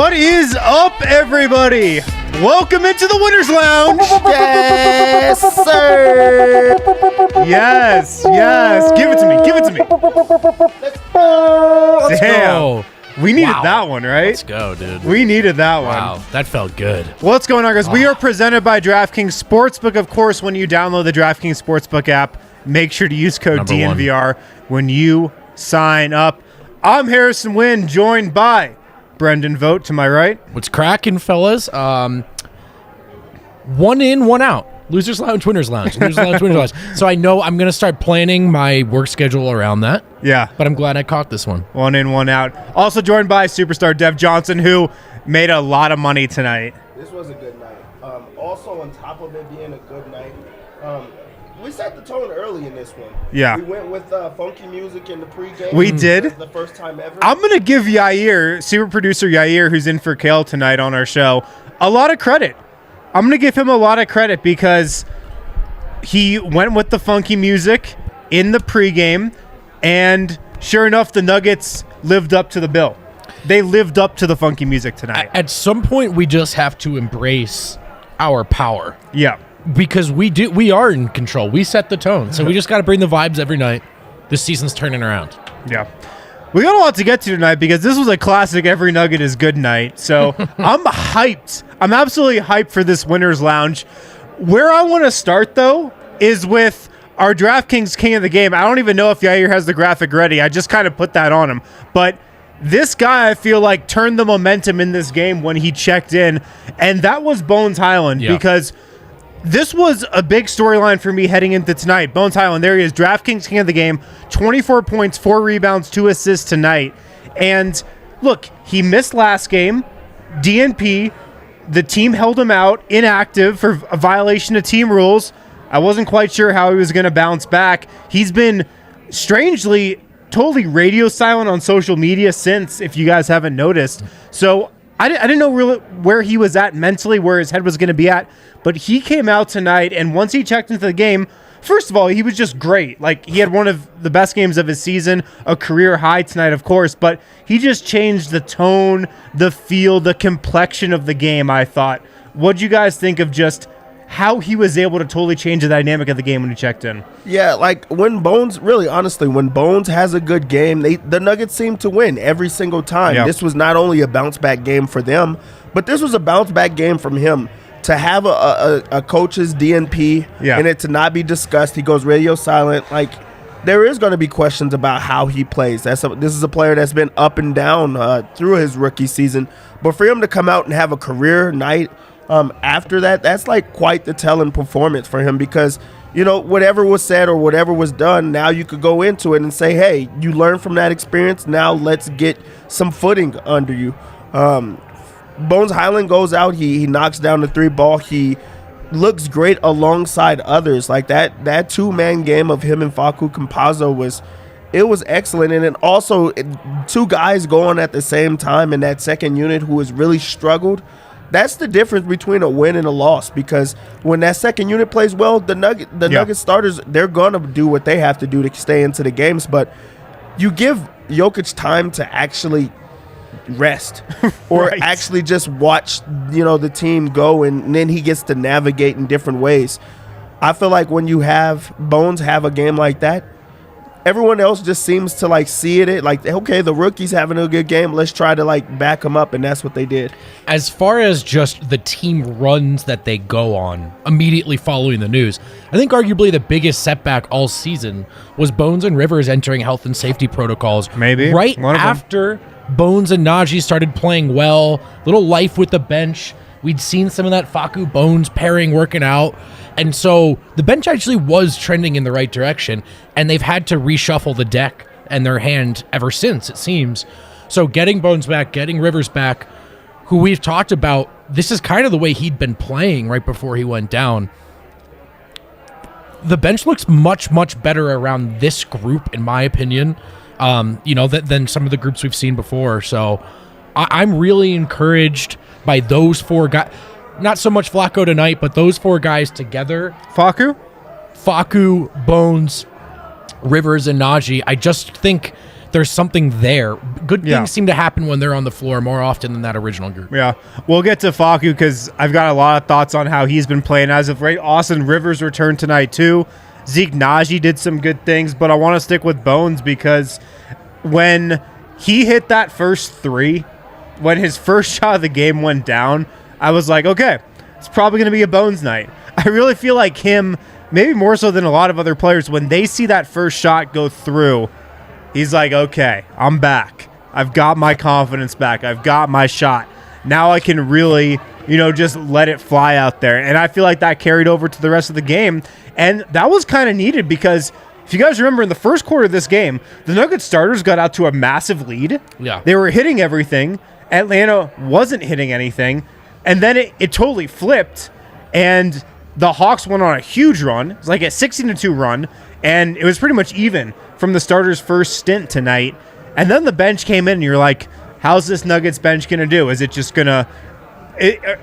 What is up, everybody? Welcome into the Winners Lounge. Yes, sir. Yes. Give it to me. Let's go. We needed that one, right? Let's go, dude. We needed that one. Wow, that felt good. What's going on, guys? We are presented by DraftKings Sportsbook. Of course, when you download the DraftKings Sportsbook app, make sure to use code DNVR when you sign up. I'm Harrison Wynn, joined by Brendan Vogt to my right. What's cracking, fellas? One in, one out. Losers Lounge, Winners Lounge. Losers Lounge, Winners Lounge. So I know I'm going to start planning my work schedule around that. Yeah. But I'm glad I caught this one. One in, one out. Also joined by superstar Dev Johnson, who made a lot of money tonight. This was a good night. Also, on top of it being a good night, we set the tone early in this one. Yeah. We went with funky music in the pregame. We did. The first time ever. I'm going to give Yair, super producer Yair, who's in for Kale tonight on our show, a lot of credit. I'm going to give him a lot of credit because he went with the funky music in the pregame, and sure enough, the Nuggets lived up to the bill. They lived up to the funky music tonight. At some point, we just have to embrace our power. Yeah. Because we are in control. We set the tone. So we just got to bring the vibes every night. This season's turning around. Yeah. We got a lot to get to tonight because this was a classic Every Nugget is Good night. So I'm hyped. I'm absolutely hyped for this Winners Lounge. Where I want to start, though, is with our DraftKings King of the Game. I don't even know if Yair has the graphic ready. I just kind of put that on him. But this guy, I feel like, turned the momentum in this game when he checked in, and that was Bones Hyland because this was a big storyline for me heading into tonight. Bones Hyland, there he is, DraftKings King of the Game, 24 points, 4 rebounds, 2 assists tonight. And look, he missed last game. DNP, the team held him out, inactive for a violation of team rules. I wasn't quite sure how he was going to bounce back. He's been strangely totally radio silent on social media since, if you guys haven't noticed. So I didn't know really where he was at mentally, where his head was going to be at. But he came out tonight, and once he checked into the game, first of all, he was just great. Like, he had one of the best games of his season, a career high tonight, of course. But he just changed the tone, the feel, the complexion of the game, I thought. What'd you guys think of just how he was able to totally change the dynamic of the game when he checked in? Yeah, like when Bones, really honestly, when Bones has a good game, the Nuggets seem to win every single time. Yep. This was not only a bounce back game for them, but this was a bounce back game from him. To have a coach's DNP and it to not be discussed, he goes radio silent. Like, there is going to be questions about how he plays. This is a player that's been up and down through his rookie season. But for him to come out and have a career night after that, that's like quite the telling performance for him because, you know, whatever was said or whatever was done, now you could go into it and say, hey, you learned from that experience. Now let's get some footing under you. Bones Hyland goes out. He knocks down the 3-ball. He looks great alongside others. Like that two-man game of him and COMPAZZO was excellent. And then also 2 guys going at the same time in that second unit who has really struggled. That's the difference between a win and a loss because when that second unit plays well, the Nugget starters, they're going to do what they have to do to stay into the games. But you give Jokic time to actually rest or actually just watch, you know, the team go, and then he gets to navigate in different ways. I feel like when you have Bones have a game like that, everyone else just seems to like see it like, okay, the rookie's having a good game, let's try to like back him up, and that's what they did. As far as just the team runs that they go on immediately following the news, I think arguably the biggest setback all season was Bones and Rivers entering health and safety protocols. Maybe right after Bones and NNAJI started playing well, little life with the bench. We'd seen some of that Facu Bones pairing working out. And so the bench actually was trending in the right direction, and they've had to reshuffle the deck and their hand ever since, it seems. So getting Bones back, getting Rivers back, who we've talked about, this is kind of the way he'd been playing right before he went down. The bench looks much, much better around this group, in my opinion, than some of the groups we've seen before. So I'm really encouraged by those 4 guys. Not so much Flacco tonight, but those 4 guys together. Facu, Bones, Rivers, and NNAJI. I just think there's something there. Good things seem to happen when they're on the floor more often than that original group. Yeah. We'll get to Facu because I've got a lot of thoughts on how he's been playing as of late. Austin Rivers returned tonight too. NNAJI did some good things, but I want to stick with Bones because when he hit that first three, when his first shot of the game went down, I was like, okay, it's probably going to be a Bones night. I really feel like him, maybe more so than a lot of other players, when they see that first shot go through, he's like, okay, I'm back. I've got my confidence back. I've got my shot. Now I can really, just let it fly out there. And I feel like that carried over to the rest of the game. And that was kind of needed because if you guys remember in the first quarter of this game, the Nuggets starters got out to a massive lead. Yeah. They were hitting everything. Atlanta wasn't hitting anything. And then it totally flipped. And the Hawks went on a huge run. It was like a 16-2 run. And it was pretty much even from the starters' first stint tonight. And then the bench came in and you're like, how's this Nuggets bench going to do? Is it just going to...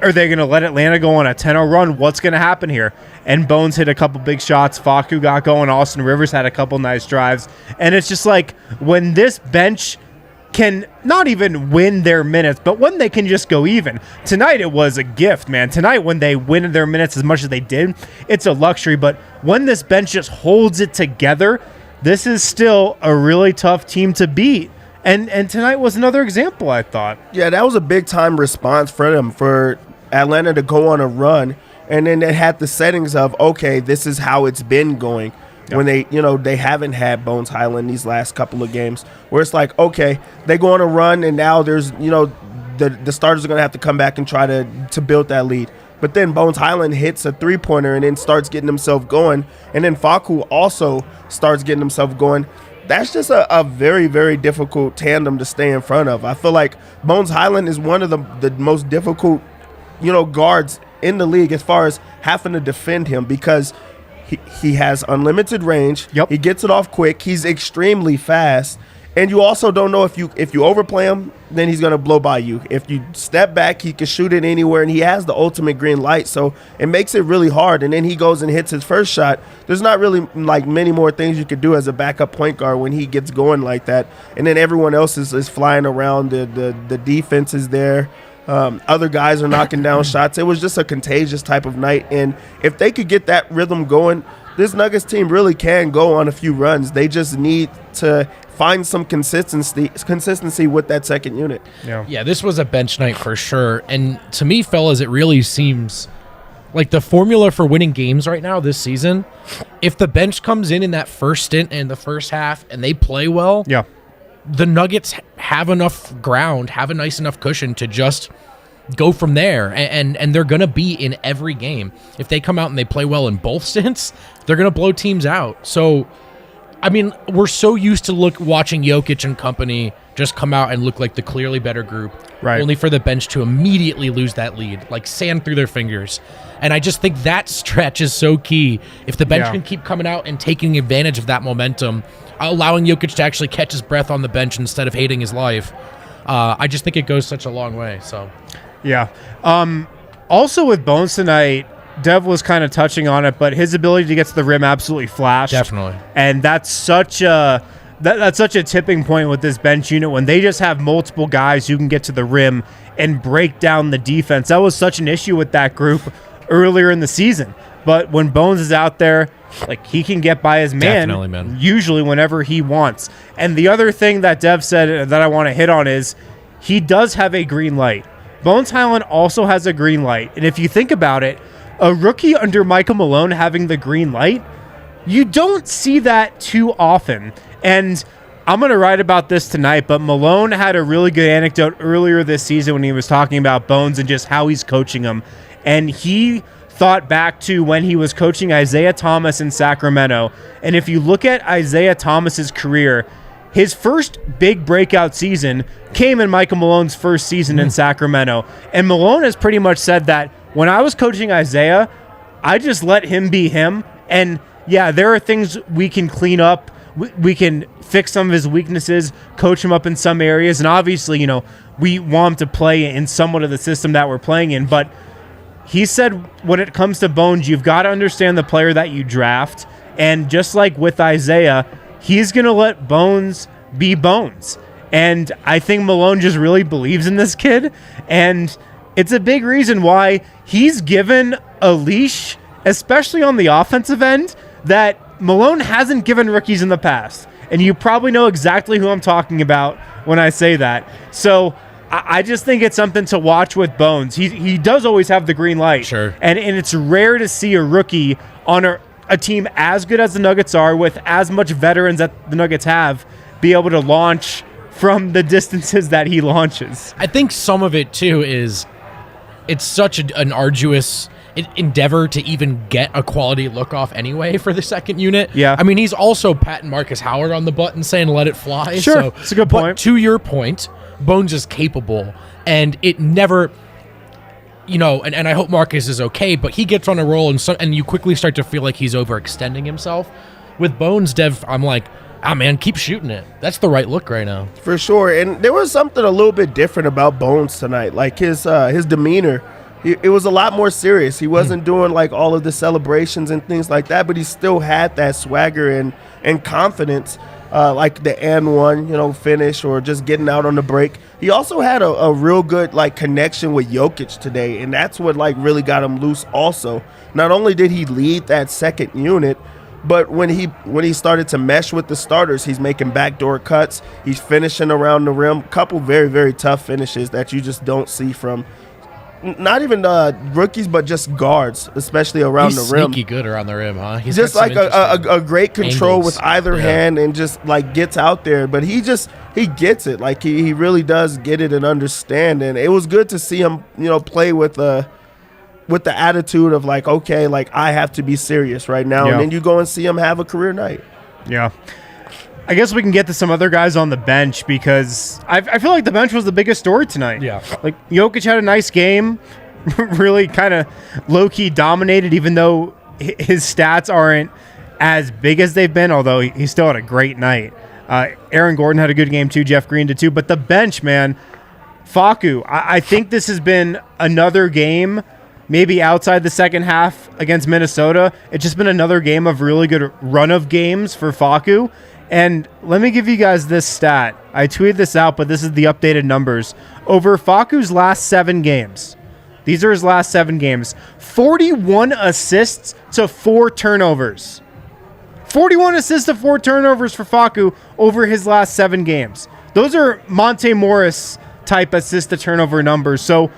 Are they going to let Atlanta go on a 10-0 run? What's going to happen here? And Bones hit a couple big shots. Facu got going. Austin Rivers had a couple nice drives. And it's just like when this bench can not even win their minutes, but when they can just go even. Tonight it was a gift, man. Tonight when they win their minutes as much as they did, it's a luxury. But when this bench just holds it together, this is still a really tough team to beat. And tonight was another example, I thought. Yeah, that was a big-time response for them, for Atlanta to go on a run. And then they had the settings of, okay, this is how it's been going. When they haven't had Bones Hyland these last couple of games, where it's like, okay, they go on a run, and now there's, the starters are going to have to come back and try to build that lead. But then Bones Hyland hits a three-pointer and then starts getting himself going. And then Facu also starts getting himself going. That's just a very, very difficult tandem to stay in front of. I feel like Bones Hyland is one of the most difficult, guards in the league as far as having to defend him because he has unlimited range. Yep. He gets it off quick. He's extremely fast. And you also don't know if you overplay him, then he's going to blow by you. If you step back, he can shoot it anywhere, and he has the ultimate green light, so it makes it really hard. And then he goes and hits his first shot. There's not really like many more things you could do as a backup point guard when he gets going like that. And then everyone else is flying around. The defense is there. Other guys are knocking down shots. It was just a contagious type of night. And if they could get that rhythm going, this Nuggets team really can go on a few runs. They just need to find some consistency with that second unit. Yeah, this was a bench night for sure. And to me, fellas, it really seems like the formula for winning games right now this season, if the bench comes in that first stint in the first half and they play well, the Nuggets have enough ground, have a nice enough cushion to just go from there, and they're going to be in every game. If they come out and they play well in both stints, they're going to blow teams out. So, I mean, we're so used to watching Jokic and company just come out and look like the clearly better group, only for the bench to immediately lose that lead, like sand through their fingers. And I just think that stretch is so key. If the bench can keep coming out and taking advantage of that momentum, allowing Jokic to actually catch his breath on the bench instead of hating his life, I just think it goes such a long way. So, yeah. Also with Bones tonight, Dev was kind of touching on it, but his ability to get to the rim absolutely flashed. Definitely. And that's such a tipping point with this bench unit when they just have multiple guys who can get to the rim and break down the defense. That was such an issue with that group earlier in the season. But when Bones is out there, like, he can get by his man, usually whenever he wants. And the other thing that Dev said that I want to hit on is he does have a green light. Bones Hyland also has a green light. And if you think about it, a rookie under Michael Malone having the green light, you don't see that too often. And I'm going to write about this tonight, but Malone had a really good anecdote earlier this season when he was talking about Bones and just how he's coaching him. And he thought back to when he was coaching Isaiah Thomas in Sacramento. And if you look at Isaiah Thomas's career, his first big breakout season came in Michael Malone's first season in Sacramento. And Malone has pretty much said that when I was coaching Isaiah, I just let him be him. And yeah, there are things we can clean up. We can fix some of his weaknesses, coach him up in some areas. And obviously, we want him to play in somewhat of the system that we're playing in. But he said when it comes to Bones, you've got to understand the player that you draft. And just like with Isaiah, he's going to let Bones be Bones. And I think Malone just really believes in this kid. And it's a big reason why he's given a leash, especially on the offensive end, that Malone hasn't given rookies in the past. And you probably know exactly who I'm talking about when I say that. So I just think it's something to watch with Bones. He does always have the green light. Sure. And it's rare to see a rookie on a team as good as the Nuggets are, with as much veterans that the Nuggets have, be able to launch from the distances that he launches. I think some of it, too, is it's such an arduous endeavor to even get a quality look off anyway for the second unit. Yeah. I mean, he's also patting Marcus Howard on the button saying, let it fly. Sure, So, it's a good but point. to your point, Bones is capable, and it never, and I hope Marcus is okay, but he gets on a roll, and you quickly start to feel like he's overextending himself. With Bones, Dev, I'm like, man, keep shooting it. That's the right look right now. For sure. And there was something a little bit different about Bones tonight. Like his demeanor, it was a lot more serious. He wasn't doing like all of the celebrations and things like that, but he still had that swagger and confidence, like the and one, finish or just getting out on the break. He also had a real good like connection with Jokic today, and that's what like really got him loose also. Not only did he lead that second unit, but when he started to mesh with the starters, he's making backdoor cuts. He's finishing around the rim. Couple very, very tough finishes that you just don't see from not even rookies, but just guards, especially around the rim. He's sneaky good around the rim, huh? He's just like a great control angles with either hand and just like gets out there. But he gets it. Like he really does get it and understand. And it was good to see him, play with the attitude of like, okay, like I have to be serious right now. Yeah. And then you go and see him have a career night. Yeah. I guess we can get to some other guys on the bench, because I feel like the bench was the biggest story tonight. Yeah. Like Jokic had a nice game, really kind of low-key dominated, even though his stats aren't as big as they've been, although he still had a great night. Aaron Gordon had a good game too. Jeff Green did too. But the bench, man, Facu, I think this has been another game, maybe outside the second half against Minnesota. It's just been another game of really good run of games for Facu. And let me give you guys this stat. I tweeted this out, but this is the updated numbers. Over Facu's last 7 games, these are his last 7 games, 41 assists to 4 turnovers. 41 assists to 4 turnovers for Facu over his last 7 games. Those are Monte Morris type assist to turnover numbers. So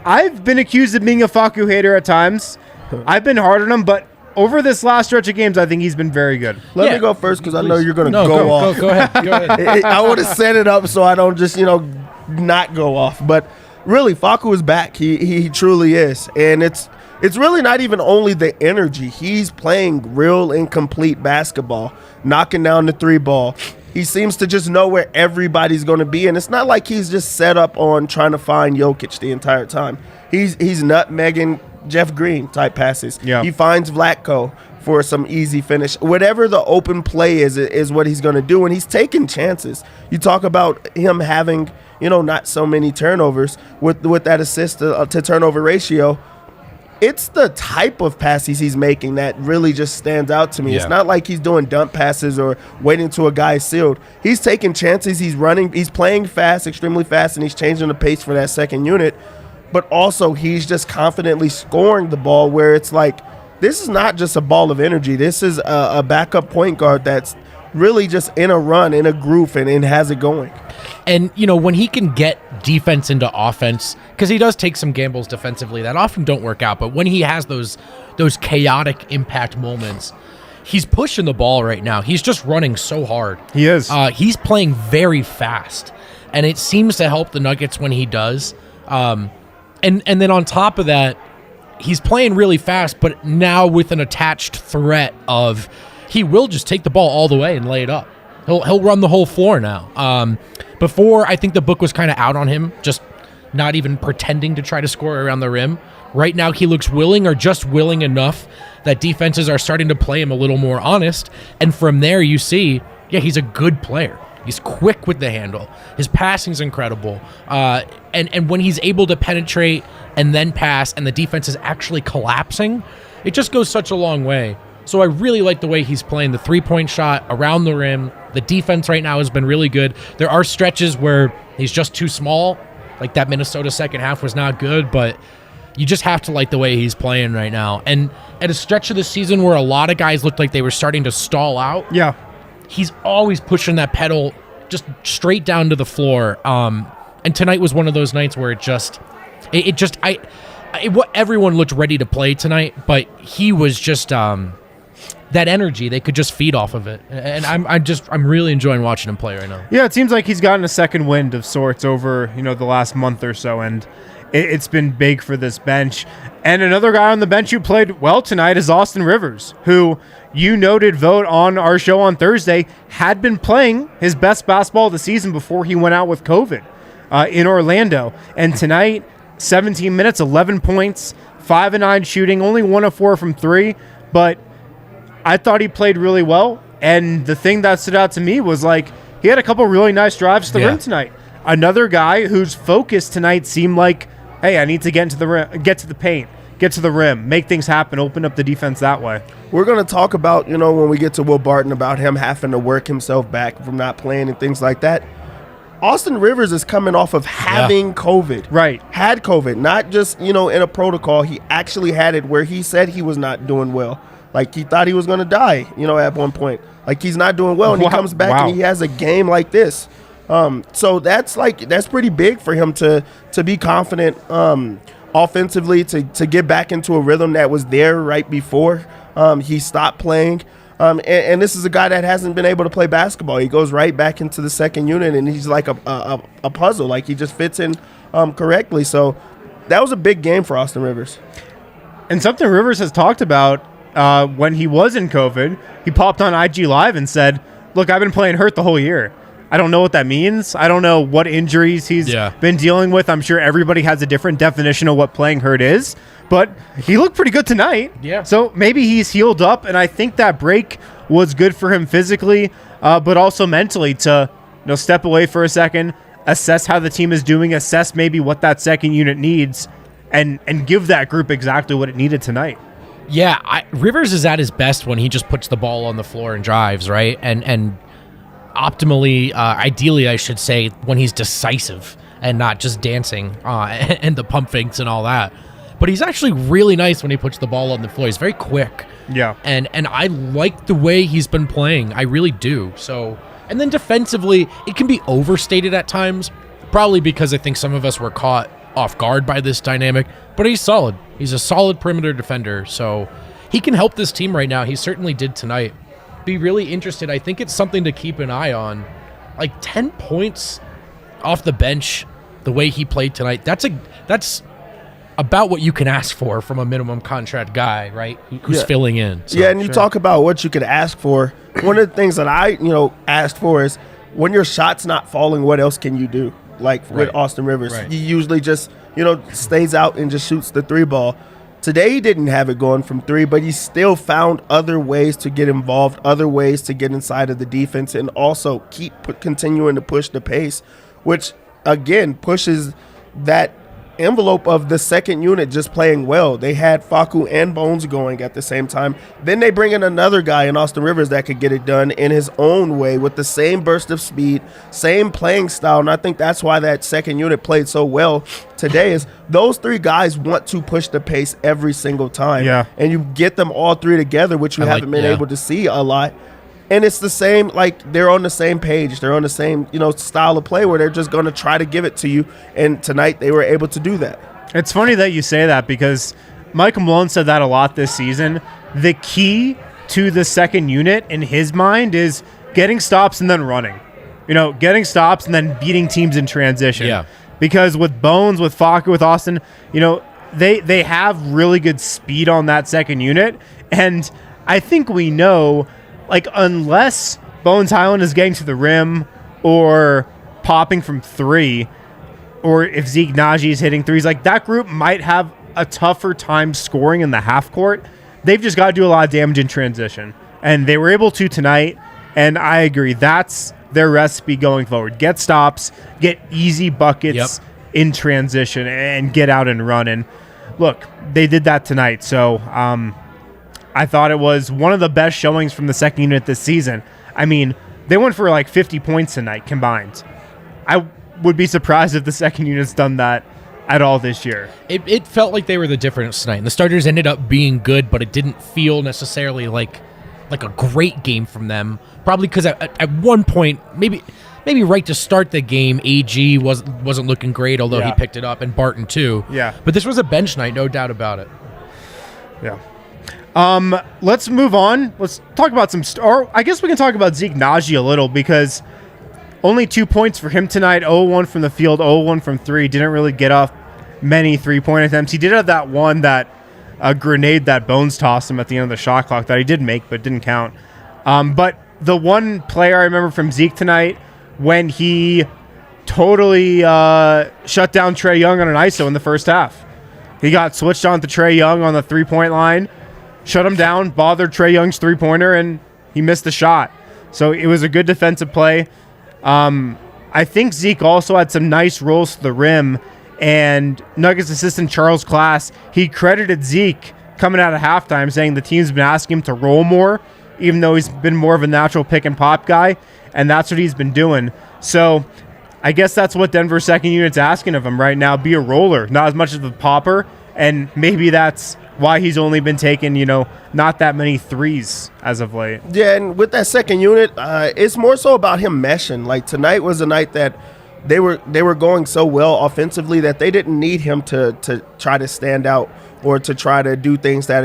I've been accused of being a Facu hater at times. I've been hard on him, but over this last stretch of games, I think he's been very good. Let me go first because I know you're going to go off. Go ahead. Go ahead. I want to set it up so I don't just, not go off. But really, Facu is back. He truly is. And it's really not even only the energy. He's playing real and complete basketball, knocking down the 3 ball. He seems to just know where everybody's going to be. And it's not like he's just set up on trying to find Jokic the entire time. He's nutmegging Jeff Green type passes. Yeah. He finds Vlatko for some easy finish. Whatever the open play is what he's going to do, and he's taking chances. You talk about him having, not so many turnovers with that assist to turnover ratio. It's the type of passes he's making that really just stands out to me. Yeah. It's not like he's doing dump passes or waiting till a guy is sealed. He's taking chances. He's running. He's playing fast, extremely fast, and he's changing the pace for that second unit. But also he's just confidently scoring the ball where it's like, this is not just a ball of energy. This is a backup point guard that's really just in a run, in a groove, and has it going. And, when he can get defense into offense, because he does take some gambles defensively that often don't work out, but when he has those chaotic impact moments, he's pushing the ball right now. He's just running so hard. He is. He's playing very fast, and it seems to help the Nuggets when he does. And then on top of that, he's playing really fast, but now with an attached threat of he will just take the ball all the way and lay it up. He'll run the whole floor now. Before, I think the book was kind of out on him, just not even pretending to try to score around the rim. Right now, he looks willing, or just willing enough that defenses are starting to play him a little more honest. And from there, you see, he's a good player. He's quick with the handle. His passing's incredible. And when he's able to penetrate and then pass and the defense is actually collapsing, it just goes such a long way. So I really like the way he's playing the 3-point shot around the rim, The defense right now has been really good. There are stretches where he's just too small, like that Minnesota second half was not good, but you just have to like the way he's playing right now. And at a stretch of the season where a lot of guys looked like they were starting to stall out, he's always pushing that pedal just straight down to the floor. And tonight was one of those nights where what everyone looked ready to play tonight, but he was just that energy. They could just feed off of it, and I'm really enjoying watching him play right now. Yeah, it seems like he's gotten a second wind of sorts over the last month or so, and it's been big for this bench. And another guy on the bench who played well tonight is Austin Rivers, who you noted Vogt on our show on Thursday had been playing his best basketball of the season before he went out with COVID in Orlando, and tonight 17 minutes, 11 points, 5 of 9 shooting, only 1 of 4 from 3, but I thought he played really well. And the thing that stood out to me was he had a couple really nice drives to the rim tonight. Another guy whose focus tonight seemed like, hey, I need to get into the rim, get to the paint, get to the rim, make things happen, open up the defense that way. We're going to talk about, when we get to Will Barton, about him having to work himself back from not playing and things like that. Austin Rivers is coming off of having COVID. Right. Had COVID, not just, in a protocol. He actually had it where he said he was not doing well. He thought he was going to die, at one point. He's not doing well, and he comes back and he has a game like this. So that's pretty big for him to be confident offensively, to get back into a rhythm that was there right before he stopped playing. And this is a guy that hasn't been able to play basketball. He goes right back into the second unit, and he's like a puzzle. He just fits in correctly. So that was a big game for Austin Rivers. And something Rivers has talked about when he was in COVID, he popped on IG Live and said, look, I've been playing hurt the whole year. I don't know what that means. I don't know what injuries he's been dealing with. I'm sure everybody has a different definition of what playing hurt is. But he looked pretty good tonight. Yeah. So maybe he's healed up, and I think that break was good for him physically, but also mentally to step away for a second, assess how the team is doing, assess maybe what that second unit needs, and give that group exactly what it needed tonight. Yeah, Rivers is at his best when he just puts the ball on the floor and drives, right? And optimally, ideally, I should say, when he's decisive and not just dancing and the pump fakes and all that. But he's actually really nice when he puts the ball on the floor. He's very quick. Yeah. And I like the way he's been playing. I really do. So, and then defensively, it can be overstated at times, probably because I think some of us were caught off guard by this dynamic, but he's solid. He's a solid perimeter defender, so he can help this team right now. He certainly did tonight. Be really interested. I think it's something to keep an eye on. 10 points off the bench, the way he played tonight, that's about what you can ask for from a minimum contract guy, right? Who's filling in. So, and you talk about what you could ask for. One of the things that I, asked for is when your shot's not falling, what else can you do? With Austin Rivers, he usually just, stays out and just shoots the 3 ball. Today he didn't have it going from 3, but he still found other ways to get involved, other ways to get inside of the defense, and also continuing to push the pace, which, again, pushes that envelope of the second unit just playing well. They had Facu and Bones going at the same time. Then they bring in another guy in Austin Rivers that could get it done in his own way with the same burst of speed, same playing style. And I think that's why that second unit played so well today, is those 3 guys want to push the pace every single time. Yeah. And you get them all 3 together, which you haven't been able to see a lot. And it's the same, they're on the same page. They're on the same, style of play where they're just going to try to give it to you. And tonight they were able to do that. It's funny that you say that because Michael Malone said that a lot this season. The key to the second unit in his mind is getting stops and then running. Getting stops and then beating teams in transition. Yeah. Because with Bones, with Facu, with Austin, they have really good speed on that second unit. And I think we know, unless Bones Hyland is getting to the rim or popping from 3, or if NNAJI is hitting 3s, that group might have a tougher time scoring in the half court. They've just got to do a lot of damage in transition. And they were able to tonight, and I agree. That's their recipe going forward. Get stops, get easy buckets in transition, and get out and run. And look, they did that tonight. So, I thought it was one of the best showings from the second unit this season. I mean, They went for like 50 points tonight combined. I would be surprised if the second unit's done that at all this year. It felt like they were the difference tonight. And the starters ended up being good, but it didn't feel necessarily like a great game from them. Probably because at one point, maybe right to start the game, AG wasn't looking great, although he picked it up, and Barton too. Yeah. But this was a bench night, no doubt about it. Yeah. Let's move on. Let's talk about or I guess we can talk about Zeke NNAJI a little, because only 2 points for him tonight, 0-1 from the field, 0-1 from three. Didn't really get off many three-point attempts. He did have that one, that grenade that Bones tossed him at the end of the shot clock that he did make but didn't count. But the one player I remember from Zeke tonight, when he totally shut down Trae Young on an ISO in the first half. He got switched on to Trae Young on the three-point line, shut him down, bothered Trae Young's three-pointer, and he missed the shot. So it was a good defensive play. I think Zeke also had some nice rolls to the rim, and Nuggets assistant Charles Class, he credited Zeke coming out of halftime saying the team's been asking him to roll more, even though he's been more of a natural pick and pop guy, and that's what he's been doing. So I guess that's what Denver's second unit's asking of him right now, be a roller, not as much of a popper, and maybe that's why he's only been taking, not that many threes as of late. Yeah, and with that second unit, it's more so about him meshing. Like tonight was a night that they were going so well offensively that they didn't need him to try to stand out or to try to do things that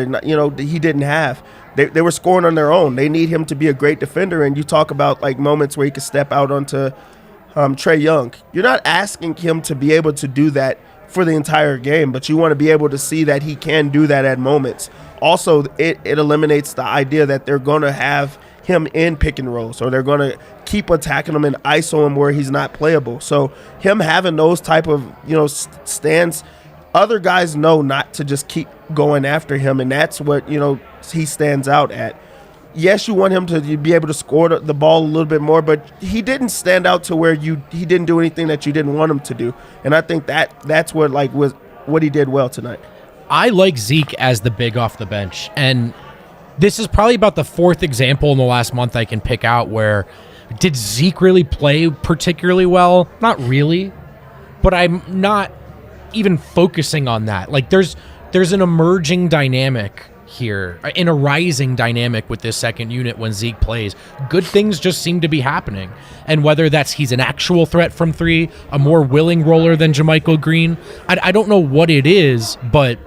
he didn't have. They were scoring on their own. They need him to be a great defender. And you talk about like moments where he could step out onto Trae Young. You're not asking him to be able to do that for the entire game, but you want to be able to see that he can do that at moments. Also, it eliminates the idea that they're going to have him in pick and rolls, or they're going to keep attacking him and ISO him where he's not playable. So him having those type of stands, other guys know not to just keep going after him, and that's what he stands out at. Yes, you want him to be able to score the ball a little bit more, but he didn't stand out to where he didn't do anything that you didn't want him to do. And I think that's what was what he did well tonight. I like Zeke as the big off the bench, and this is probably about the fourth example in the last month I can pick out where did Zeke really play particularly well? Not really, but I'm not even focusing on that. Like there's an emerging dynamic here, in a rising dynamic with this second unit when Zeke plays. Good things just seem to be happening. And whether that's he's an actual threat from three, a more willing roller than JaMychal Green, I don't know what it is, but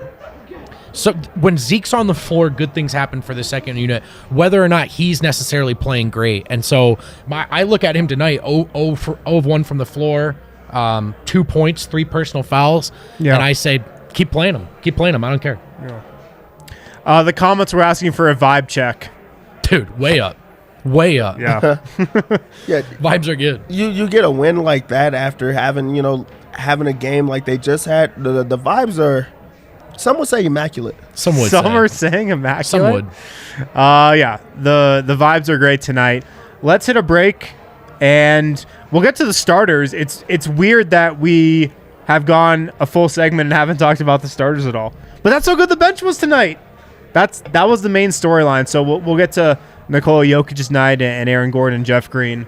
so when Zeke's on the floor, good things happen for the second unit, whether or not he's necessarily playing great. And so I look at him tonight, 0 of 1 from the floor, 2 points, 3 personal fouls, and I say, keep playing him. I don't care. Yeah. The comments were asking for a vibe check. Dude, way up. Yeah. Yeah. Vibes are good. You get a win like that after having a game like they just had. The vibes are, some would say immaculate. Some are saying immaculate. Some would. Yeah. The vibes are great tonight. Let's hit a break and we'll get to the starters. It's weird that we have gone a full segment and haven't talked about the starters at all. But that's how good the bench was tonight. That was the main storyline. So we'll get to Nikola Jokic's night and Aaron Gordon and Jeff Green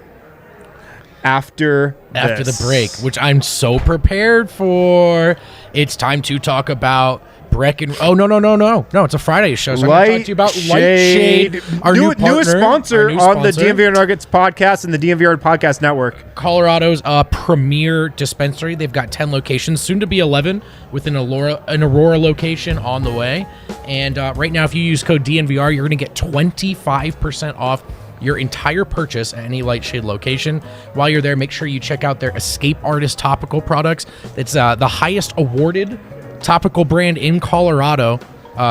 after the break, which I'm so prepared for. It's time to talk about Brecken. Oh, no. It's a Friday show, so I'm going to talk to you about Lightshade, our newest sponsor on the DNVR Nuggets podcast and the DNVR Podcast Network. Colorado's premier dispensary. They've got 10 locations, soon to be 11, with an Aurora location on the way. And right now, if you use code DNVR, you're going to get 25% off your entire purchase at any Lightshade location. While you're there, make sure you check out their Escape Artist topical products. It's the highest awarded topical brand in Colorado.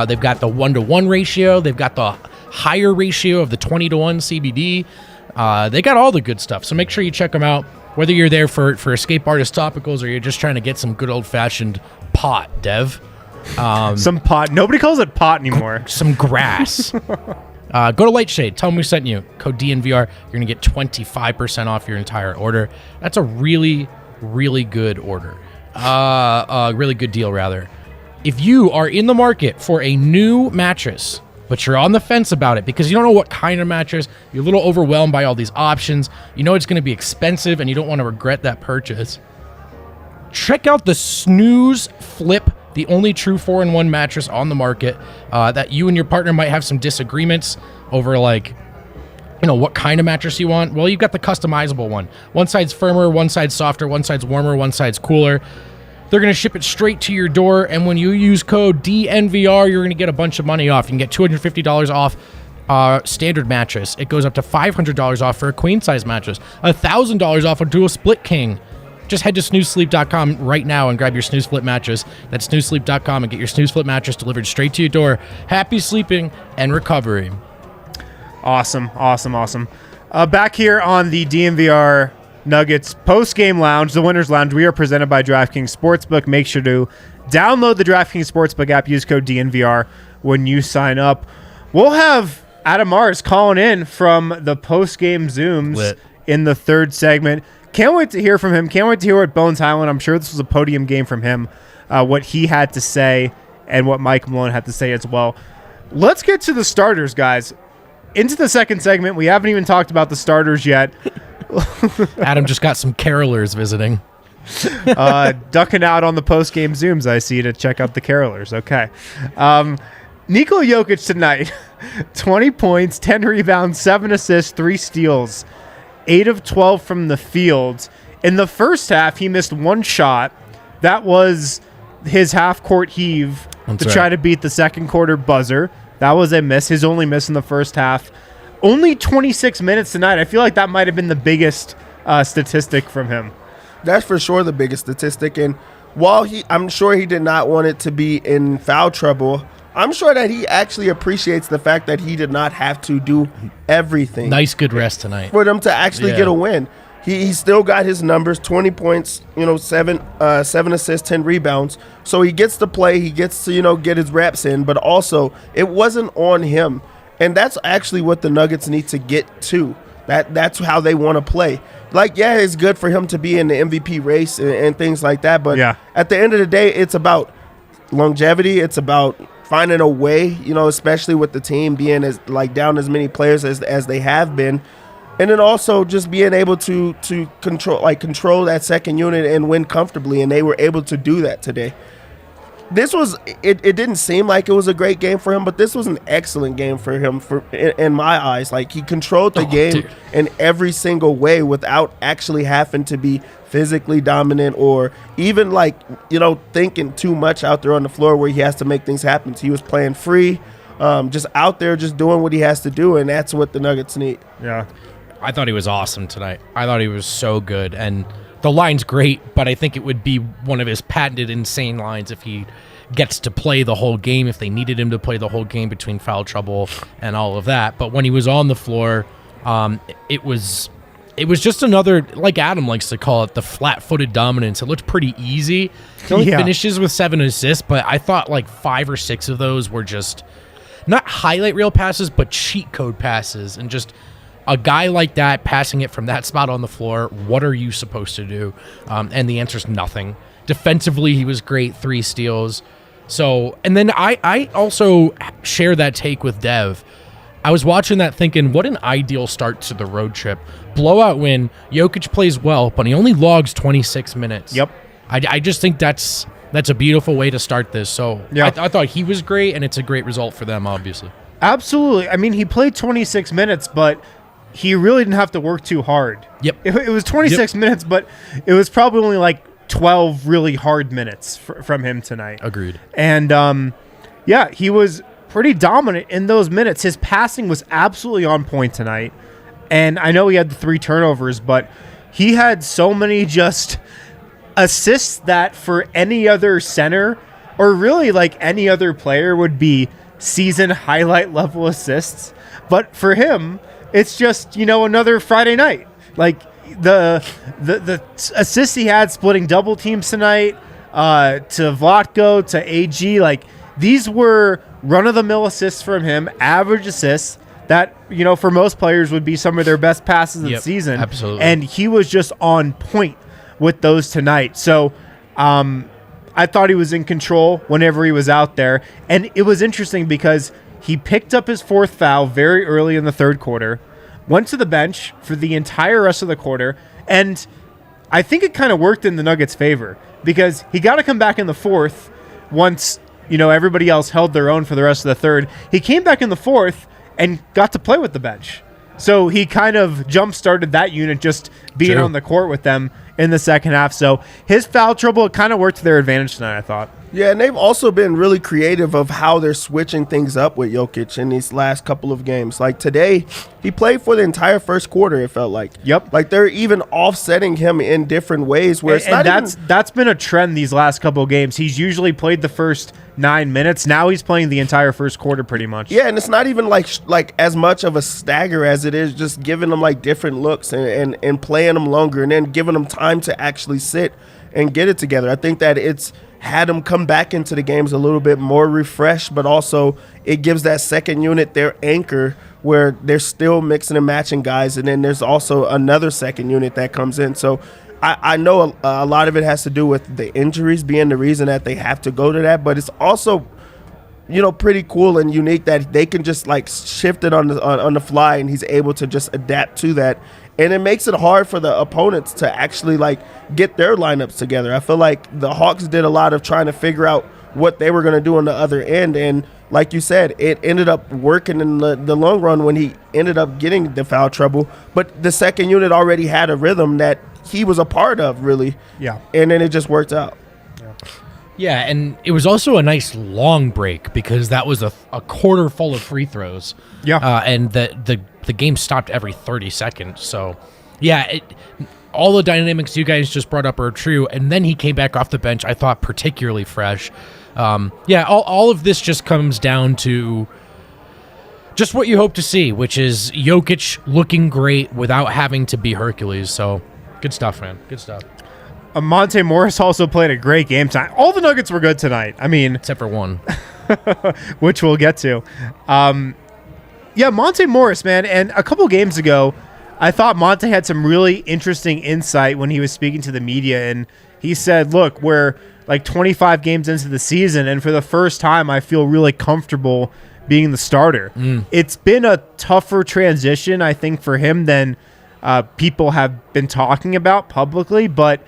They've got the 1-to-1 ratio. They've got the higher ratio of the 20-to-1 CBD. They got all the good stuff. So make sure you check them out. Whether you're there for Escape Artist topicals or you're just trying to get some good old-fashioned pot, Dev. Some pot. Nobody calls it pot anymore. Some grass. Go to Lightshade. Tell them we sent you. Code DNVR. You're going to get 25% off your entire order. That's a really, really good order. A really good deal, rather. If you are in the market for a new mattress, but you're on the fence about it because you don't know what kind of mattress. You're a little overwhelmed by all these options. You know it's going to be expensive, and you don't want to regret that purchase. Check out the Snooze Flip, the only true 4-in-1 mattress on the market that you and your partner might have some disagreements over, like, you know, what kind of mattress you want. Well, you've got the customizable one. One side's firmer, one side's softer, one side's warmer, one side's cooler. They're going to ship it straight to your door, and when you use code DNVR, you're going to get a bunch of money off. You can get $250 off standard mattress. It goes up to $500 off for a queen-size mattress, $1,000 off a dual split king. Just head to snoozesleep.com right now and grab your Snooze Flip mattress. That's snoozesleep.com and get your Snooze Flip mattress delivered straight to your door. Happy sleeping and recovery. Awesome. Back here on the DNVR Nuggets post-game lounge, the Winners Lounge, we are presented by DraftKings Sportsbook. Make sure to download the DraftKings Sportsbook app. Use code DNVR when you sign up. We'll have Adam Mars calling in from the post-game Zooms in the third segment. Can't wait to hear from him. Can't wait to hear what Bones Hyland, I'm sure this was a podium game from him, what he had to say and what Mike Malone had to say as well. Let's get to the starters, guys. Into the second segment. We haven't even talked about the starters yet. Adam just got some carolers visiting. Ducking out on the post-game Zooms, I see, to check out the carolers. Okay. Nikola Jokic tonight, 20 points, 10 rebounds, 7 assists, 3 steals, 8 of 12 from the field. In the first half, he missed one shot. That was his half-court heave try to beat the second quarter buzzer. That was a miss, his only miss in the first half. Only 26 minutes tonight. I feel like that might have been the biggest statistic from him. That's for sure the biggest statistic. And while I'm sure he did not want it to be in foul trouble, I'm sure that he actually appreciates the fact that he did not have to do everything. Nice, good rest tonight. For them to actually get a win. He still got his numbers, 20 points, 7 assists, 10 rebounds. So he gets to play. He gets to, get his reps in. But also, it wasn't on him. And that's actually what the Nuggets need to get to. That's how they want to play. Like, yeah, it's good for him to be in the MVP race and things like that. But at the end of the day, it's about longevity. It's about finding a way, especially with the team being down as many players as they have been. And then also just being able to control that second unit and win comfortably. And they were able to do that today. It didn't seem like it was a great game for him, but this was an excellent game for him in my eyes. Like, he controlled the game in every single way without actually having to be physically dominant or even thinking too much out there on the floor where he has to make things happen. So he was playing free, just out there, just doing what he has to do, and that's what the Nuggets need. Yeah. I thought he was awesome tonight. I thought he was so good, and the line's great, but I think it would be one of his patented insane lines if he gets to play the whole game, if they needed him to play the whole game between foul trouble and all of that. But when he was on the floor, it was just another, like Adam likes to call it, the flat-footed dominance. It looked pretty easy. He only finishes with 7 assists, but I thought 5 or 6 of those were just not highlight reel passes, but cheat code passes, and just a guy like that passing it from that spot on the floor, what are you supposed to do? And the answer's nothing. Defensively, he was great, 3 steals. So, and then I also share that take with Dev. I was watching that thinking, what an ideal start to the road trip. Blowout win, Jokic plays well, but he only logs 26 minutes. Yep. I just think that's a beautiful way to start this. So I thought he was great, and it's a great result for them, obviously. Absolutely. I mean, he played 26 minutes, but he really didn't have to work too hard. Yep. It was 26 minutes, but it was probably only 12 really hard minutes from him tonight. Agreed. And, he was pretty dominant in those minutes. His passing was absolutely on point tonight. And I know he had the 3 turnovers, but he had so many just assists that for any other center or really any other player would be season highlight level assists. But for him, it's just, another Friday night. The assists he had splitting double teams tonight to Vogt, to AG, these were run-of-the-mill assists from him, average assists that, for most players would be some of their best passes of the season. Absolutely. And he was just on point with those tonight. So I thought he was in control whenever he was out there. And it was interesting because He picked up his 4th foul very early in the 3rd quarter, went to the bench for the entire rest of the quarter, and I think it kind of worked in the Nuggets' favor because he got to come back in the 4th once, everybody else held their own for the rest of the 3rd. He came back in the 4th and got to play with the bench. So he kind of jump-started that unit just being on the court with them in the second half. So his foul trouble kind of worked to their advantage tonight, I thought. Yeah, and they've also been really creative of how they're switching things up with Jokic in these last couple of games. Like today, he played for the entire first quarter, it felt like. Yep. Like they're even offsetting him in different ways where it's not that's been a trend these last couple of games. He's usually played the first 9 minutes. Now he's playing the entire first quarter pretty much. Yeah, and it's not even like as much of a stagger as it is just giving them like different looks and playing them longer and then giving them time to actually sit and get it together. I think that it's had them come back into the games a little bit more refreshed, but also it gives that second unit their anchor where they're still mixing and matching guys, and then there's also another second unit that comes in. So I know a lot of it has to do with the injuries being the reason that they have to go to that, but it's also pretty cool and unique that they can just like shift it on the fly, and he's able to just adapt to that. And it makes it hard for the opponents to actually like get their lineups together. I feel like the Hawks did a lot of trying to figure out what they were going to do on the other end. And like you said, it ended up working in the long run when he ended up getting the foul trouble. But the second unit already had a rhythm that he was a part of, really. Yeah. And then it just worked out. Yeah, and it was also a nice long break because that was a quarter full of free throws. Yeah. And the game stopped every 30 seconds. So, yeah, all the dynamics you guys just brought up are true. And then he came back off the bench, I thought, particularly fresh. All of this just comes down to just what you hope to see, which is Jokic looking great without having to be Hercules. So, good stuff, man. Good stuff. Monte Morris also played a great game tonight. All the Nuggets were good tonight. I mean, except for one, which we'll get to. Monte Morris, man. And a couple games ago, I thought Monte had some really interesting insight when he was speaking to the media. And he said, look, we're like 25 games into the season, and for the first time, I feel really comfortable being the starter. It's been a tougher transition, I think, for him than people have been talking about publicly, but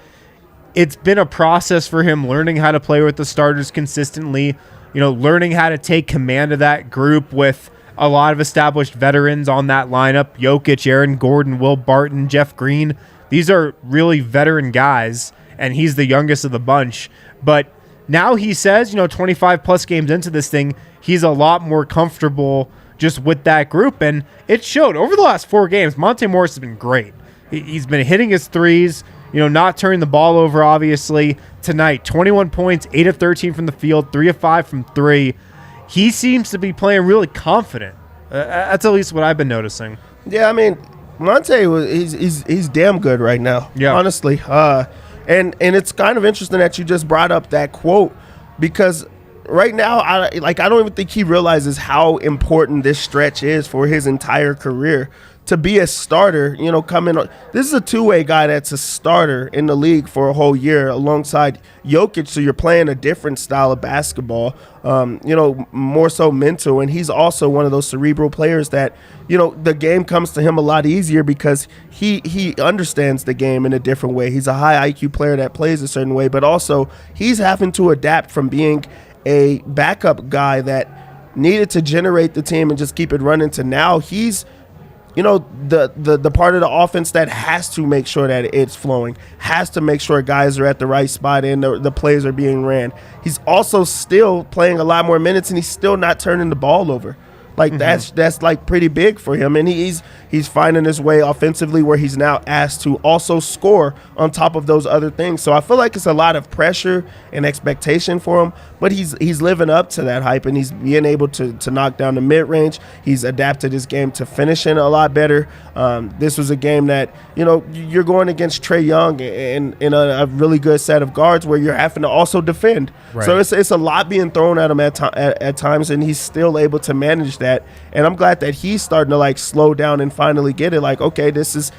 it's been a process for him learning how to play with the starters consistently, learning how to take command of that group with a lot of established veterans on that lineup. Jokic, Aaron Gordon, Will Barton, Jeff Green. These are really veteran guys, and he's the youngest of the bunch. But now he says, 25 plus games into this thing, he's a lot more comfortable just with that group. And it showed over the last 4 games. Monte Morris has been great. He's been hitting his threes, not turning the ball over, obviously. Tonight, 21 points, 8 of 13 from the field, 3 of 5 from 3. He seems to be playing really confident. That's at least what I've been noticing. Yeah, I mean, Monte, he's damn good right now, honestly. And it's kind of interesting that you just brought up that quote because right now, I don't even think he realizes how important this stretch is for his entire career. To be a starter, coming on. This is a two-way guy that's a starter in the league for a whole year alongside Jokic, so you're playing a different style of basketball, more so mental, and he's also one of those cerebral players that, the game comes to him a lot easier because he understands the game in a different way. He's a high IQ player that plays a certain way, but also he's having to adapt from being a backup guy that needed to generate the team and just keep it running to now he's the part of the offense that has to make sure that it's flowing, has to make sure guys are at the right spot and the plays are being ran. He's also still playing a lot more minutes, and he's still not turning the ball over. Like that's like pretty big for him, and he's finding his way offensively where he's now asked to also score on top of those other things. So I feel like it's a lot of pressure and expectation for him, but he's living up to that hype, and he's being able to knock down the mid range. He's adapted his game to finishing a lot better. This was a game that you're going against Trae Young in a really good set of guards where you're having to also defend. Right. So it's a lot being thrown at him at times, and he's still able to manage that. And I'm glad that he's starting to like slow down and finally get it. Like, okay, this is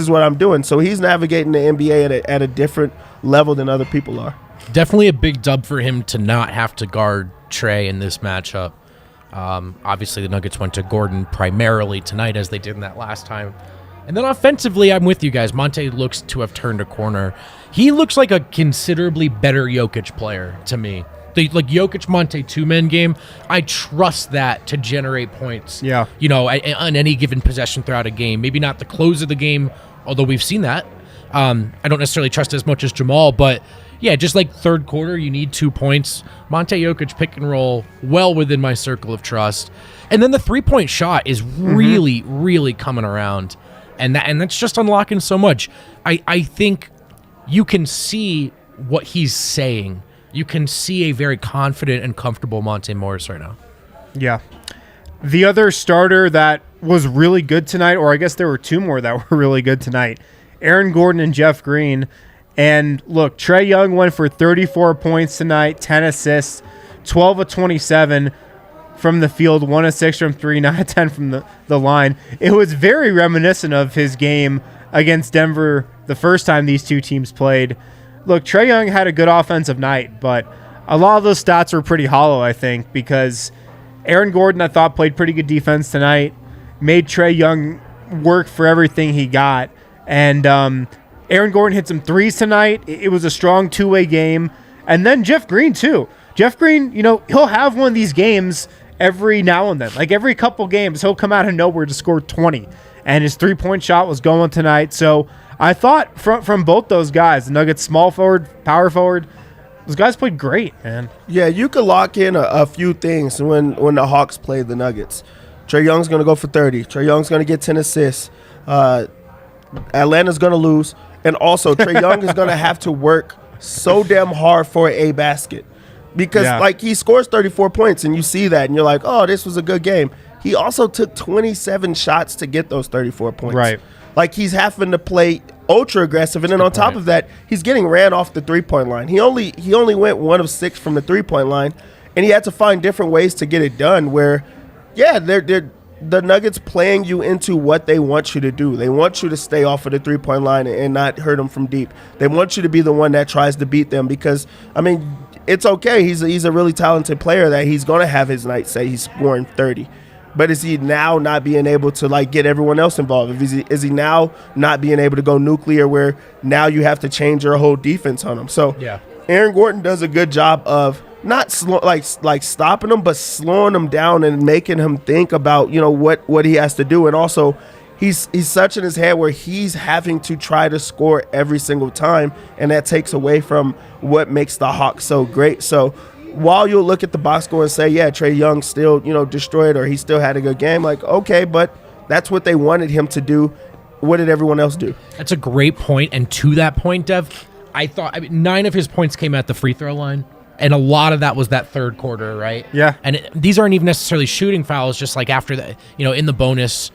what I'm doing. So he's navigating the NBA at a different level than other people are. Definitely a big dub for him to not have to guard Trae in this matchup. Obviously, the Nuggets went to Gordon primarily tonight, as they did in that last time. And then offensively, I'm with you guys. Monte looks to have turned a corner. He looks like a considerably better Jokic player to me. The Jokic-Monte two-man game, I trust that to generate points. Yeah. On any given possession throughout a game. Maybe not the close of the game, although we've seen that. I don't necessarily trust as much as Jamal, but yeah, just like third quarter, you need 2 points. Monte Jokic pick and roll, well within my circle of trust. And then the three-point shot is really, really coming around. And that's just unlocking so much. I think you can see what he's saying. You can see a very confident and comfortable Monte Morris right now. Yeah. The other starter that was really good tonight, or I guess there were two more that were really good tonight, Aaron Gordon and Jeff Green. And look, Trae Young went for 34 points tonight, 10 assists, 12 of 27 from the field, 1 of 6 from 3, 9 of 10 from the line. It was very reminiscent of his game against Denver the first time these two teams played. Look, Trae Young had a good offensive night, but a lot of those stats were pretty hollow, I think, because Aaron Gordon, I thought, played pretty good defense tonight, made Trae Young work for everything he got, and Aaron Gordon hit some threes tonight. It was a strong two-way game. And then Jeff Green, too. Jeff Green, he'll have one of these games every now and then. Like every couple games, he'll come out of nowhere to score 20. And his three-point shot was going tonight. So I thought from both those guys, the Nuggets small forward, power forward, those guys played great, man. Yeah, you could lock in a few things when the Hawks played the Nuggets. Trae Young's going to go for 30. Trae Young's going to get 10 assists. Atlanta's going to lose. And also, Trae Young is going to have to work so damn hard for a basket. Because, he scores 34 points, and you see that, and you're like, oh, this was a good game. He also took 27 shots to get those 34 points. Right. He's having to play ultra aggressive, and then on top of that, he's getting ran off the three-point line. He only went 1 of 6 from the three-point line, and he had to find different ways to get it done where, they're the Nuggets playing you into what they want you to do. They want you to stay off of the three-point line and not hurt them from deep. They want you to be the one that tries to beat them because, it's okay. He's a really talented player that he's going to have his night, say he's scoring 30. But is he now not being able to, get everyone else involved? Is he now not being able to go nuclear where now you have to change your whole defense on him? So Aaron Gordon does a good job of not stopping him, but slowing him down and making him think about what he has to do. And also, he's such in his head where he's having to try to score every single time, and that takes away from what makes the Hawks so great. So while you'll look at the box score and say, Trae Young still destroyed, or he still had a good game, okay, but that's what they wanted him to do. What did everyone else do? That's a great point. And to that point, Dev, I thought 9 of his points came at the free throw line. And a lot of that was that third quarter, right? Yeah. And these aren't even necessarily shooting fouls, just after that, in the bonus.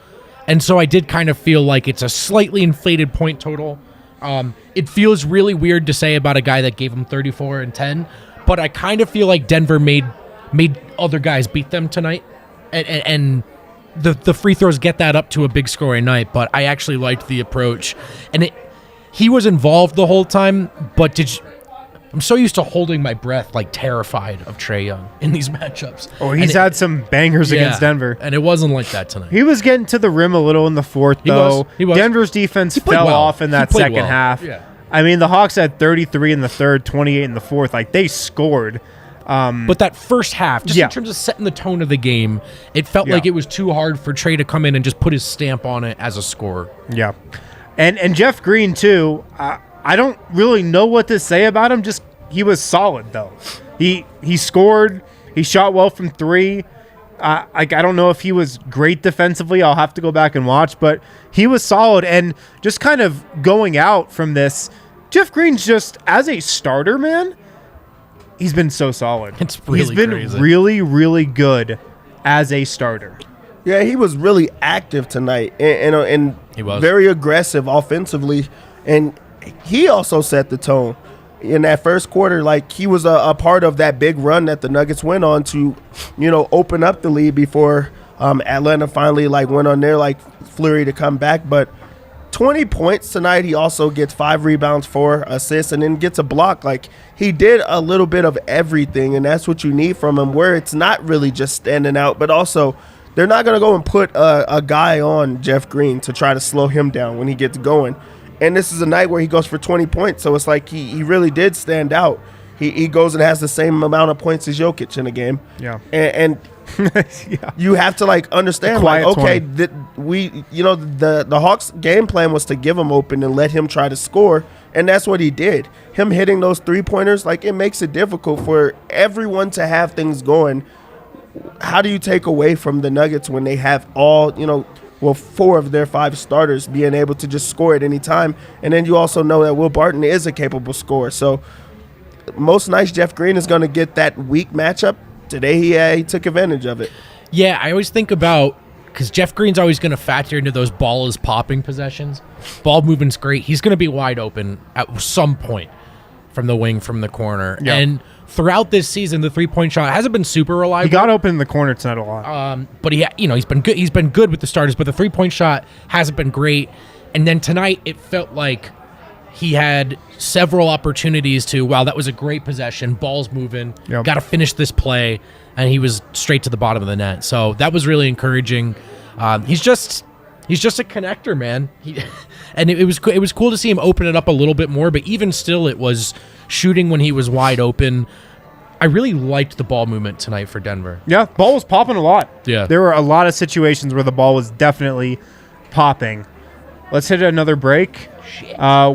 And so I did kind of feel like it's a slightly inflated point total. It feels really weird to say about a guy that gave him 34 and 10, but I kind of feel like Denver made other guys beat them tonight. And the free throws get that up to a big scoring night, but I actually liked the approach. And he was involved the whole time, but I'm so used to holding my breath, terrified of Trae Young in these matchups. Oh, he's had some bangers against Denver. And it wasn't like that tonight. He was getting to the rim a little in the fourth, though. He was. Denver's defense fell off in that second half. Yeah. The Hawks had 33 in the third, 28 in the fourth. They scored. But that first half, just in terms of setting the tone of the game, it felt like it was too hard for Trae to come in and just put his stamp on it as a scorer. Yeah. And Jeff Green, too, I don't really know what to say about him. Just he was solid, though. He scored. He shot well from 3. I don't know if he was great defensively. I'll have to go back and watch, but he was solid. And just kind of going out from this, Jeff Green's just, as a starter, man, he's been so solid. It's really He's been crazy. really, really good as a starter. Yeah, he was really active tonight and he was very aggressive offensively. And he also set the tone. In that first quarter, he was a part of that big run that the Nuggets went on to, open up the lead before Atlanta finally, went on their, flurry to come back. But 20 points tonight. He also gets 5 rebounds, 4 assists, and then gets a block. Like, he did a little bit of everything, and that's what you need from him, where it's not really just standing out, but also they're not going to go and put a guy on Jeff Green to try to slow him down when he gets going. And this is a night where he goes for 20 points, so it's like he really did stand out. He goes and has the same amount of points as Jokic in a game. Yeah. And yeah. you have to, like, understand, like, okay, the Hawks' game plan was to give him open and let him try to score, and that's what he did. Him hitting those three-pointers, like, it makes it difficult for everyone to have things going. How do you take away from the Nuggets when they have all, 4 of their 5 starters being able to just score at any time? And then you also know that Will Barton is a capable scorer. So most nights Jeff Green is going to get that weak matchup. Today he took advantage of it. Yeah, I always think about, because Jeff Green's always going to factor into those ball is popping possessions. Ball movement's great. He's going to be wide open at some point from the wing, from the corner. Yeah. And throughout this season, the three-point shot hasn't been super reliable. He got open in the corner tonight a lot. But he's been good. He's been good with the starters, but the three-point shot hasn't been great. And then tonight, it felt like he had several opportunities to, wow, that was a great possession. Ball's moving. Yep. Got to finish this play. And he was straight to the bottom of the net. So that was really encouraging. He's just a connector, man. And it was cool to see him open it up a little bit more. But even still, it was shooting when he was wide open. I really liked the ball movement tonight for Denver. Yeah, ball was popping a lot. Yeah. There were a lot of situations where the ball was definitely popping. Let's hit another break.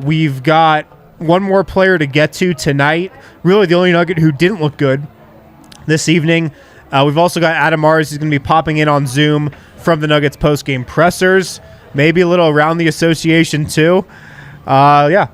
We've got one more player to get to tonight. Really the only Nugget who didn't look good this evening. We've also got Adam Mars. He's going to be popping in on Zoom from the Nuggets post-game pressers. Maybe a little around the association too. Right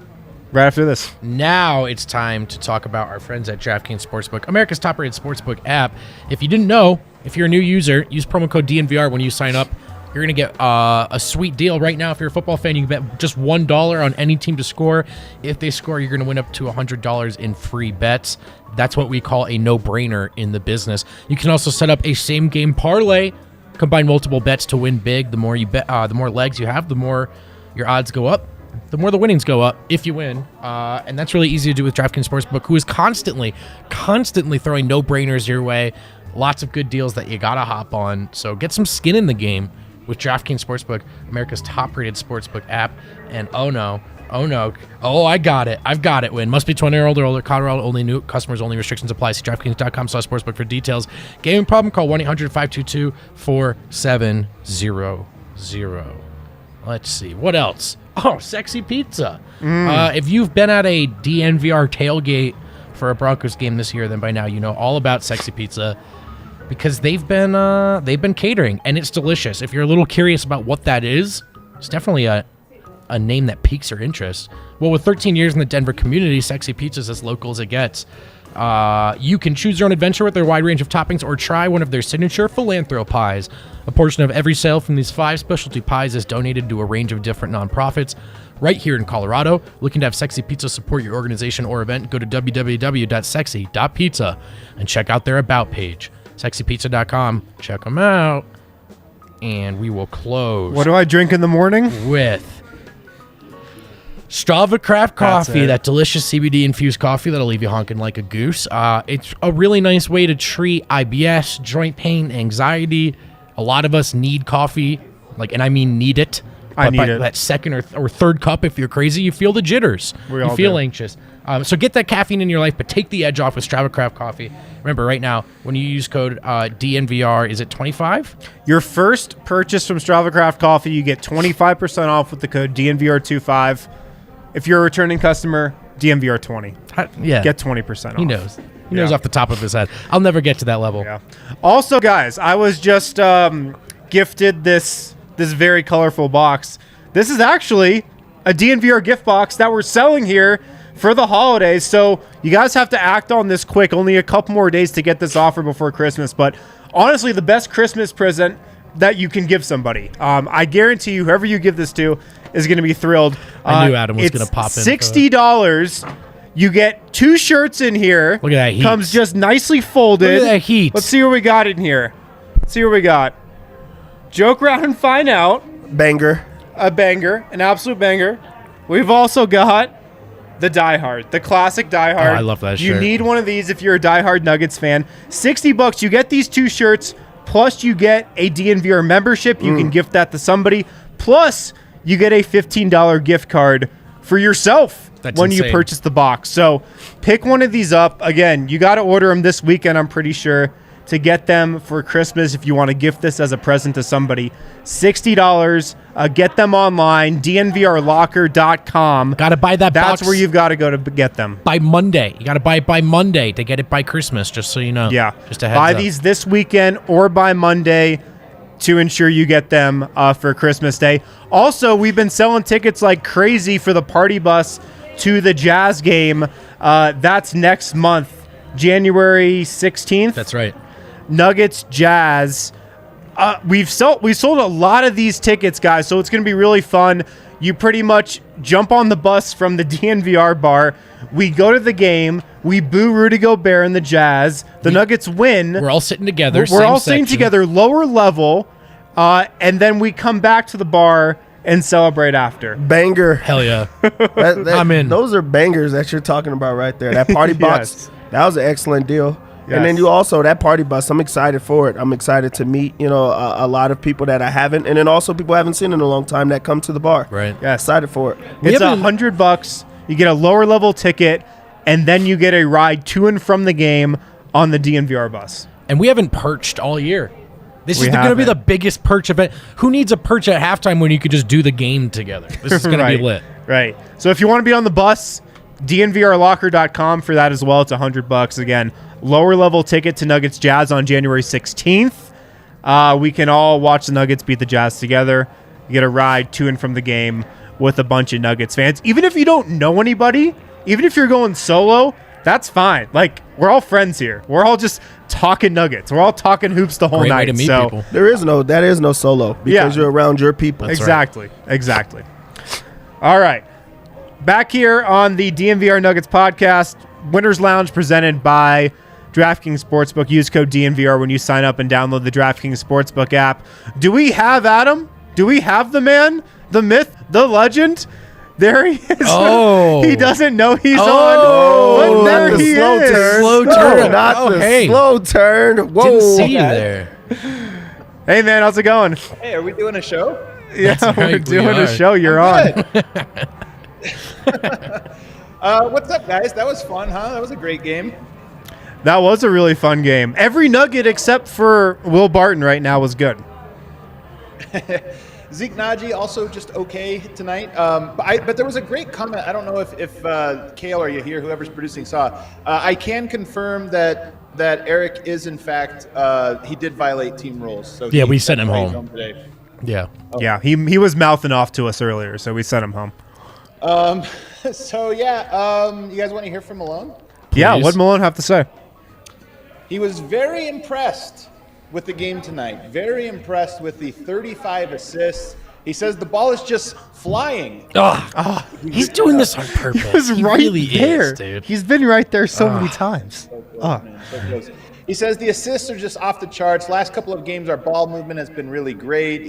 after this. Now it's time to talk about our friends at DraftKings Sportsbook, America's top-rated sportsbook app. If you didn't know, if you're a new user, use promo code DNVR when you sign up. You're going to get a sweet deal right now. If you're a football fan, you can bet just $1 on any team to score. If they score, you're going to win up to $100 in free bets. That's what we call a no-brainer in the business. You can also set up a same-game parlay, combine multiple bets to win big. The more you bet, the more legs you have, the more your odds go up, the more the winnings go up if you win. And that's really easy to do with DraftKings Sportsbook, who is constantly throwing no-brainers your way. Lots of good deals that you got to hop on. So get some skin in the game with DraftKings Sportsbook, America's top-rated sportsbook app. And oh no, I got it. I've got it. Win. Must be 20 or older. Colorado only. New customers only. Restrictions apply. See DraftKings.com/sportsbook for details. Gaming problem? Call 1-800-522-4700. Let's see. What else? Oh, Sexy Pizza. If you've been at a DNVR tailgate for a Broncos game this year, then by now you know all about Sexy Pizza, because they've been catering, and it's delicious. If you're a little curious about what that is, it's definitely a name that piques your interest. Well, with 13 years in the Denver community, Sexy Pizza is as local as it gets. You can choose your own adventure with their wide range of toppings or try one of their signature Philanthro pies. A portion of every sale from these 5 specialty pies is donated to a range of different nonprofits right here in Colorado. Looking to have Sexy Pizza support your organization or event? Go to www.sexy.pizza and check out their About page. SexyPizza.com. Check them out. And we will close. What do I drink in the morning? With Strava Craft Coffee, that delicious CBD-infused coffee that'll leave you honking like a goose. It's a really nice way to treat IBS, joint pain, anxiety. A lot of us need coffee, and I mean need it. I need it. That second or third cup, if you're crazy, you feel the jitters. You feel anxious. So get that caffeine in your life, but take the edge off with Strava Craft Coffee. Remember, right now, when you use code DNVR, is it 25? Your first purchase from Strava Craft Coffee, you get 25% off with the code DNVR25. If you're a returning customer, DNVR20. Yeah. Get 20% off. He knows. He knows off the top of his head. I'll never get to that level. Yeah. Also, guys, I was just gifted this very colorful box. This is actually a DNVR gift box that we're selling here for the holidays. So you guys have to act on this quick. Only a couple more days to get this offer before Christmas. But honestly, the best Christmas present that you can give somebody. I guarantee you, whoever you give this to is going to be thrilled. I knew Adam was going to pop in. $60. You get 2 shirts in here. Look at that heat. Comes just nicely folded. Look at that heat. Let's see what we got in here. Joke around and find out. Banger. a banger, an absolute banger. We've also got the Die Hard, the classic Die Hard. I love that shirt. You need one of these if you're a Die Hard Nuggets fan. $60, you get these 2 shirts, plus you get a DNVR membership. You can gift that to somebody. Plus, you get a $15 gift card for yourself when you purchase the box. So pick one of these up. Again, you got to order them this weekend, I'm pretty sure, to get them for Christmas if you want to gift this as a present to somebody. $60. Get them online, DNVRlocker.com. Got to buy that box. That's where you've got to go to get them. By Monday. You got to buy it by Monday to get it by Christmas, just so you know. Yeah. Just a heads buy up. these this weekend or by Monday to ensure you get them for Christmas Day. Also, we've been selling tickets like crazy for the party bus to the Jazz game. That's next month, January 16th. That's right. Nuggets Jazz. We sold a lot of these tickets, guys, so it's going to be really fun. You pretty much jump on the bus from the DNVR bar. We go to the game. We boo Rudy Gobert and the Jazz. The Nuggets win. We're all sitting together. We're all sitting together, lower level, and then we come back to the bar and celebrate after. Banger. Hell yeah. I'm in. Those are bangers that you're talking about right there. That party box, that was an excellent deal. Yes. And then you also, that party bus, I'm excited for it. I'm excited to meet, a lot of people that I haven't, and then also people I haven't seen in a long time that come to the bar. Right. Yeah. Excited for it. It's $100. You get a lower level ticket, and then you get a ride to and from the game on the DNVR bus. And we haven't perched all year. This is going to be haven't. the biggest perch event. Who needs a perch at halftime when you could just do the game together? This is going to be lit. Right. So if you want to be on the bus, DNVRlocker.com for that as well. It's $100 again. Lower level ticket to Nuggets Jazz on January 16th. We can all watch the Nuggets beat the Jazz together. You get a ride to and from the game with a bunch of Nuggets fans. Even if you don't know anybody, even if you're going solo, that's fine. Like, we're all friends here. We're all just talking Nuggets. We're all talking hoops the whole Great night. way to meet so people. That is no solo because you're around your people. Exactly. All right. Back here on the DNVR Nuggets podcast, Winners Lounge presented by DraftKings Sportsbook. Use code DNVR when you sign up and download the DraftKings Sportsbook app. Do we have Adam? Do we have the man, the myth, the legend? There he is. Oh. He doesn't know he's on. Oh, But there not the he slow is. turn. Slow No, turn. not Oh, the hey. slow turn. Whoa. Didn't see you there. Hey, man, how's it going? Hey, are we doing a show? Yeah, That's we're right, we doing a are. show. You're on. What's up, guys? That was fun, huh? That was a great game. That was a really fun game. Every Nugget except for Will Barton right now was good. Zeke Naji also just okay tonight. But there was a great comment. I don't know if Kale or you here, whoever's producing, saw. I can confirm that Eric is in fact he did violate team rules. So Yeah, we sent him home. today. Yeah. Yeah, he was mouthing off to us earlier, so we sent him home. So yeah, you guys want to hear from Malone? Yeah, Please. what'd Malone have to say? He was very impressed with the game tonight. Very impressed with the 35 assists. He says the ball is just flying. He's doing this on purpose. He was right really there. is, dude. He's been right there so many times. Man, so close. He says the assists are just off the charts. Last couple of games, our ball movement has been really great.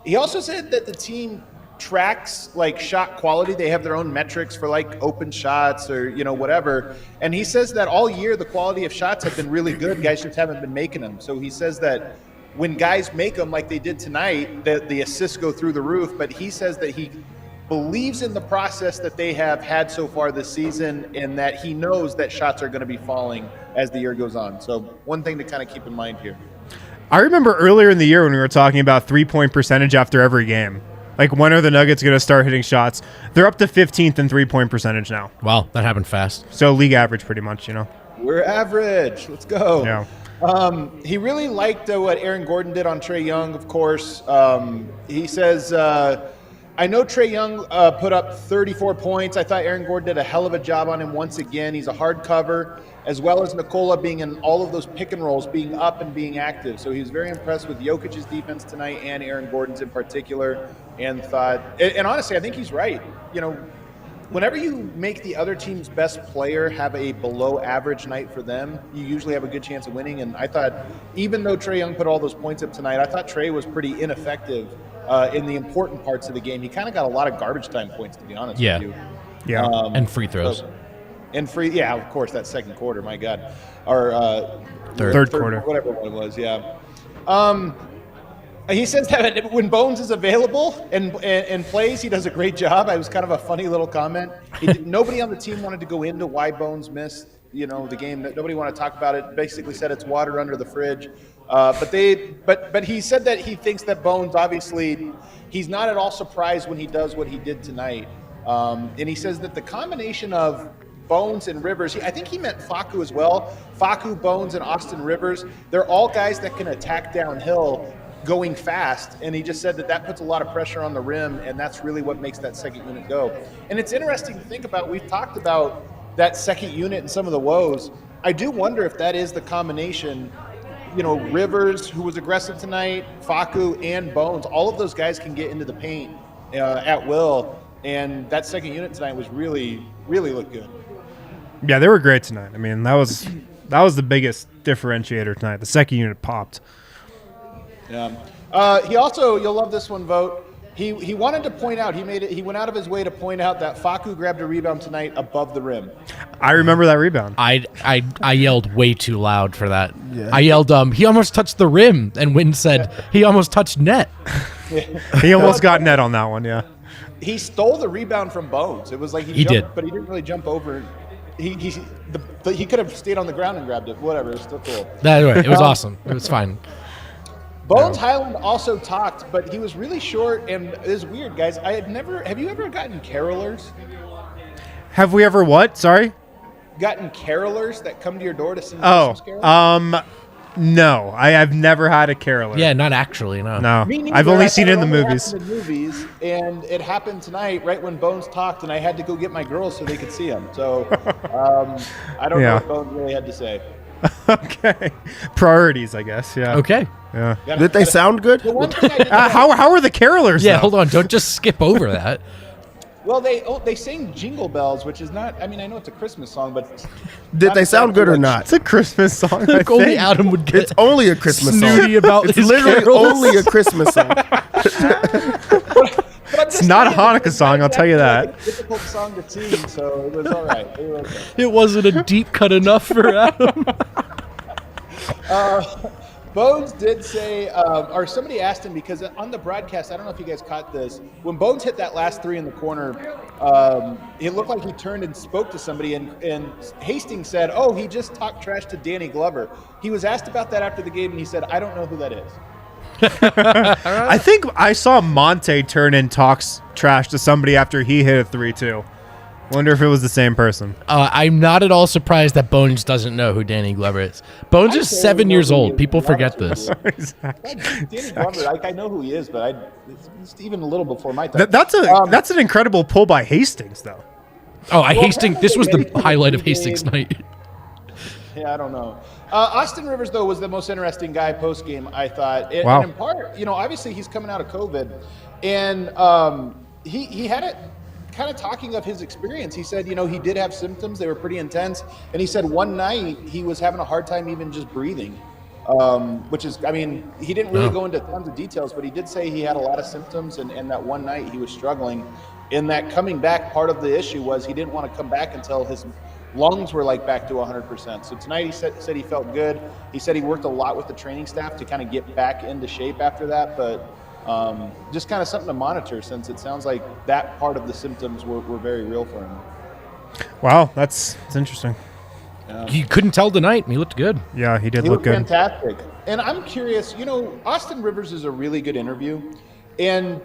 He also said that the team tracks like shot quality. They have their own metrics for like open shots or whatever. And he says that all year the quality of shots have been really good. Guys just haven't been making them. So he says that when guys make them like they did tonight, that the assists go through the roof. But he says that he believes in the process that they have had so far this season, and that he knows that shots are going to be falling as the year goes on. So one thing to kind of keep in mind here. I remember earlier in the year when we were talking about 3-point percentage after every game. Like, when are the Nuggets going to start hitting shots? They're up to 15th in 3-point percentage now. Wow, that happened fast. So league average pretty much, We're average. Let's go. Yeah. He really liked what Aaron Gordon did on Trae Young, of course. He says, I know Trae Young put up 34 points. I thought Aaron Gordon did a hell of a job on him once again. He's a hard cover, as well as Nikola being in all of those pick and rolls, being up and being active. So he was very impressed with Jokic's defense tonight and Aaron Gordon's in particular, and thought, and honestly, I think he's right. Whenever you make the other team's best player have a below average night for them, you usually have a good chance of winning. And I thought, even though Trae Young put all those points up tonight, I thought Trae was pretty ineffective in the important parts of the game. He kind of got a lot of garbage time points, to be honest with you. Yeah. And free throws. Yeah, of course, that second quarter, my God. Or Third quarter. Whatever one it was, yeah. He says that when Bones is available and plays, he does a great job. It was kind of a funny little comment. Nobody on the team wanted to go into why Bones missed, the game. Nobody wanted to talk about it. Basically said it's water under the fridge. But he said that he thinks that Bones, obviously, he's not at all surprised when he does what he did tonight. And he says that the combination of Bones and Rivers, I think he meant Facu as well. Facu, Bones, and Austin Rivers, they're all guys that can attack downhill going fast, and he just said that puts a lot of pressure on the rim, and that's really what makes that second unit go. And it's interesting to think about. We've talked about that second unit and some of the woes. I do wonder if that is the combination. Rivers, who was aggressive tonight, Facu, and Bones, all of those guys can get into the paint at will, and that second unit tonight was really, really looked good. Yeah, they were great tonight. I mean, that was the biggest differentiator tonight. The second unit popped. Yeah. He also, you'll love this one, Vogt. He wanted to point out, he went out of his way to point out that Facu grabbed a rebound tonight above the rim. I remember that rebound. I yelled way too loud for that. Yeah. I yelled, he almost touched the rim, and Wynn said he almost touched net. He almost got net on that one, yeah. He stole the rebound from Bones. It was like he jumped, but he didn't really jump over. He could have stayed on the ground and grabbed it. Whatever, it was still cool. Anyway, it was awesome. It was fine. Bones Hyland also talked, but he was really short, and it was weird, guys. Have you ever gotten carolers? Have we ever what? Sorry? Gotten carolers that come to your door to sing Christmas carols? No. I have never had a caroler. Yeah, not actually, no. No. I've only seen it in the movies. And it happened tonight, right when Bones talked, and I had to go get my girls so they could see him. So I don't know what Bones really had to say. Okay. Priorities, I guess. Yeah. Okay. Yeah. Did they sound good? How are the carolers? Yeah, though? hold on. Don't just skip over that. Well, they sing Jingle Bells, which is not. I mean, I know it's a Christmas song, but did they sound good or not? It's a Christmas song. I Like only think. Adam would get It's only a Christmas song. snooty about It's his literally carols. only a Christmas song. It's not a Hanukkah song, I'll tell you that. It's a difficult song to sing, so it was all right. It was okay. It wasn't a deep cut enough for Adam. Bones did say, or somebody asked him, because on the broadcast, I don't know if you guys caught this, when Bones hit that last three in the corner, it looked like he turned and spoke to somebody, and Hastings said, oh, he just talked trash to Danny Glover. He was asked about that after the game, and he said, I don't know who that is. I think I saw Monte turn and talks trash to somebody after he hit a 3 too. Wonder if it was the same person. I'm not at all surprised that Bones doesn't know who Danny Glover is. Bones is 7 years old. People forget this. Danny Glover, I know who he is, but it's even a little before my time. That's an incredible pull by Hastings, though. Oh, Hastings. This was the highlight of Hastings night. Yeah, I don't know. Austin Rivers, though, was the most interesting guy post-game, I thought. Wow. And in part, obviously he's coming out of COVID, and he had it kind of talking of his experience. He said, he did have symptoms. They were pretty intense. And he said one night he was having a hard time even just breathing, which is, I mean, he didn't really go into tons of details, but he did say he had a lot of symptoms, and that one night he was struggling. And that coming back, part of the issue was he didn't want to come back until his lungs were back to 100%. So tonight he said he felt good. He said he worked a lot with the training staff to kind of get back into shape after that, but just kind of something to monitor, since it sounds like that part of the symptoms were very real for him. Wow, that's interesting. You couldn't tell tonight. He looked good. Yeah, he did He look looked good. fantastic. And I'm curious, Austin Rivers is a really good interview, and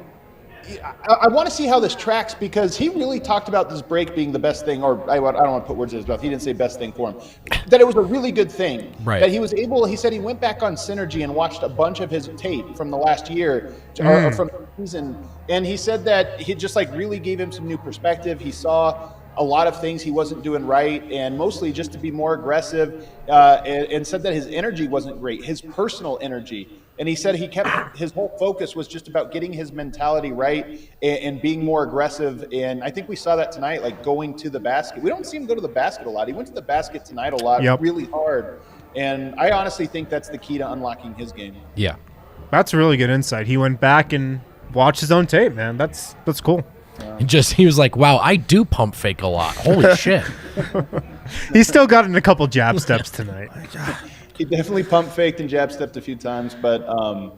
I want to see how this tracks, because he really talked about this break being the best thing, or I don't want to put words in his mouth. He didn't say best thing for him. That it was a really good thing. Right. That he said he went back on Synergy and watched a bunch of his tape from the last year, or from the season, and he said that he just really gave him some new perspective. He saw a lot of things he wasn't doing right, and mostly just to be more aggressive, and said that his energy wasn't great, his personal energy. And he said his whole focus was just about getting his mentality right and being more aggressive. And I think we saw that tonight, going to the basket. We don't see him go to the basket a lot. He went to the basket tonight a lot, really hard. And I honestly think that's the key to unlocking his game. Yeah. That's really good insight. He went back and watch his own tape, man. That's cool. He was like, wow, I do pump fake a lot. Holy shit. He's still gotten a couple jab steps tonight. He definitely pump faked and jab stepped a few times, but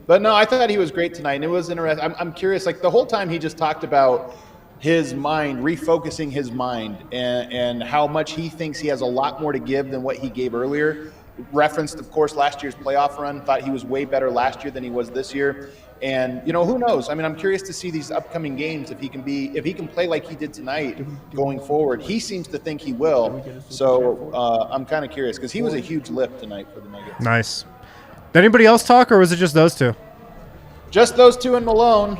no, I thought he was great tonight, and it was interesting. I'm curious, like the whole time he just talked about his mind, refocusing his mind, and how much he thinks he has a lot more to give than what he gave earlier. Referenced, of course, last year's playoff run. Thought he was way better last year than he was this year. And who knows? I mean, I'm curious to see these upcoming games if he can play like he did tonight going forward. He seems to think he will. So I'm kind of curious because he was a huge lift tonight for the Nuggets. Nice. Did anybody else talk, or was it just those two? Just those two and Malone,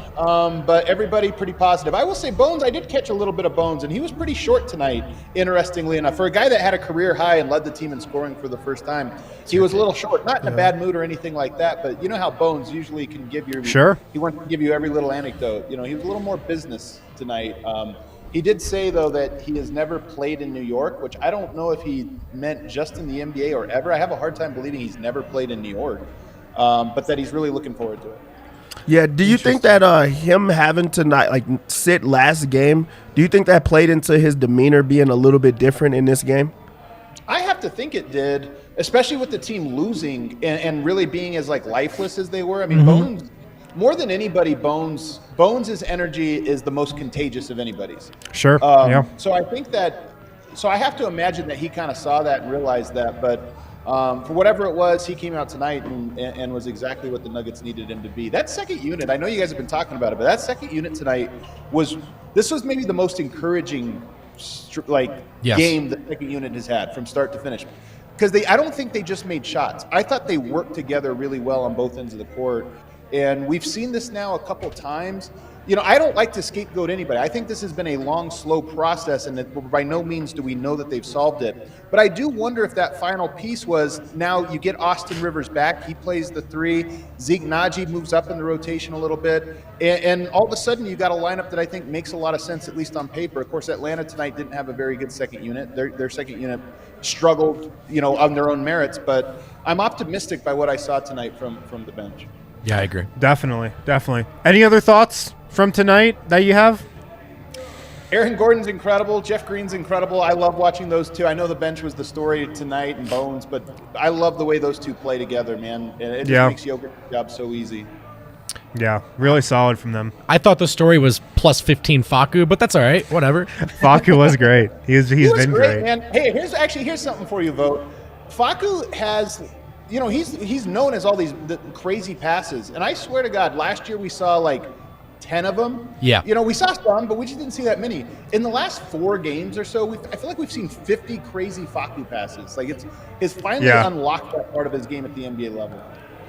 but everybody pretty positive. I will say Bones, I did catch a little bit of Bones, and he was pretty short tonight, interestingly enough. For a guy that had a career high and led the team in scoring for the first time, he was a little short. Not in a bad mood or anything like that, but you know how Bones usually can give you – Sure. He wants to give you every little anecdote. He was a little more business tonight. He did say, though, that he has never played in New York, which I don't know if he meant just in the NBA or ever. I have a hard time believing he's never played in New York, but that he's really looking forward to it. Yeah, do you think that him having to not sit last game, do you think that played into his demeanor being a little bit different in this game? I have to think it did, especially with the team losing and really being as lifeless as they were. I mean, Bones, more than anybody, Bones' energy is the most contagious of anybody's. Sure. Yeah. So I think so I have to imagine that he kind of saw that and realized that, but for whatever it was, he came out tonight and was exactly what the Nuggets needed him to be. That second unit, I know you guys have been talking about it, but that second unit tonight was maybe the most encouraging game the second unit has had from start to finish. Because I don't think they just made shots. I thought they worked together really well on both ends of the court. And we've seen this now a couple times. I don't like to scapegoat anybody. I think this has been a long, slow process, and that by no means do we know that they've solved it. But I do wonder if that final piece was now you get Austin Rivers back. He plays the three. NNAJI moves up in the rotation a little bit. And all of a sudden you got a lineup that I think makes a lot of sense, at least on paper. Of course, Atlanta tonight didn't have a very good second unit. Their second unit struggled, on their own merits. But I'm optimistic by what I saw tonight from the bench. Yeah, I agree. Definitely. Any other thoughts from tonight that you have? Aaron Gordon's incredible. Jeff Green's incredible. I love watching those two. I know the bench was the story tonight and Bones, but I love the way those two play together, man. And it just makes Jokic's job so easy. Yeah, really solid from them. I thought the story was plus 15 Facu, but that's all right. Whatever. Facu was great. He's been great, man. Hey, here's something for you, Vogt. Facu has, he's known as all the crazy passes, and I swear to God, last year we saw 10 of them. Yeah. We saw some, but we just didn't see that many. In the last 4 games or so, I feel like we've seen 50 crazy Facu passes. It's finally unlocked that part of his game at the NBA level.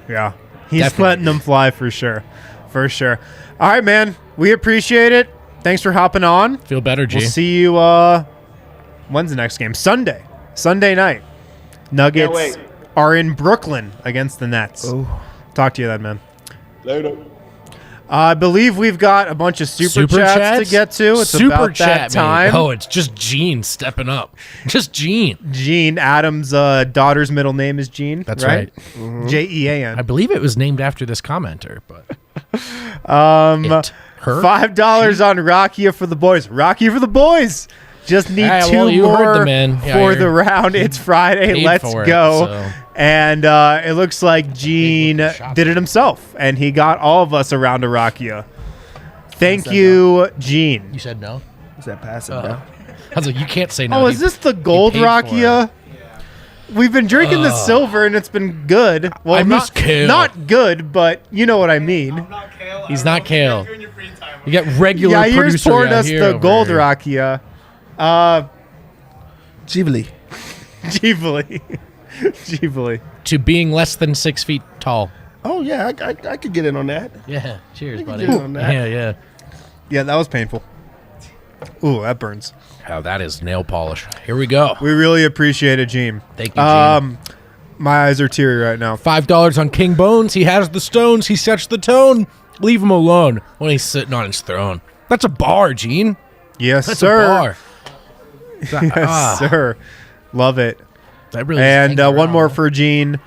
Yeah. He's letting them fly for sure. For sure. All right, man. We appreciate it. Thanks for hopping on. Feel better, G. We'll see you when's the next game? Sunday night. Nuggets are in Brooklyn against the Nets. Oh. Talk to you then, man. Later. I believe we've got a bunch of super chats to get to. It's about that time. Oh, it's just Gene stepping up. Just Gene. Gene. Adam's daughter's middle name is Gene. That's right. Mm-hmm. Jean. I believe it was named after this commenter, but $5 on Rakia for the boys. Rakia for the boys. Just need two more for the round. It's Friday. Let's go. And it looks like Gene did it himself, and he got all of us around a Rakia. Thank you, Gene. You said no? Is that passive now? I was like, you can't say no. Oh, is this the gold Rakia? We've been drinking the silver, and it's been good. Well, I miss Kale. Not good, but you know what I mean. I'm not Kale. He's not Kale. You got regular producer. Yair's poured us the gold Rakia. Ghibli. To being less than 6 feet tall. Oh, yeah, I could get in on that. Yeah. Cheers, buddy. Get in on that. Yeah. Yeah, that was painful. Ooh, that burns. Oh, that is nail polish. Here we go. We really appreciate it, Gene. Thank you, Gene. My eyes are teary right now. $5 on King Bones. He has the stones. He sets the tone. Leave him alone when he's sitting on his throne. That's a bar, Gene. Yes, That's sir. a bar. Yes, sir. Love it. That really and one more for Gene.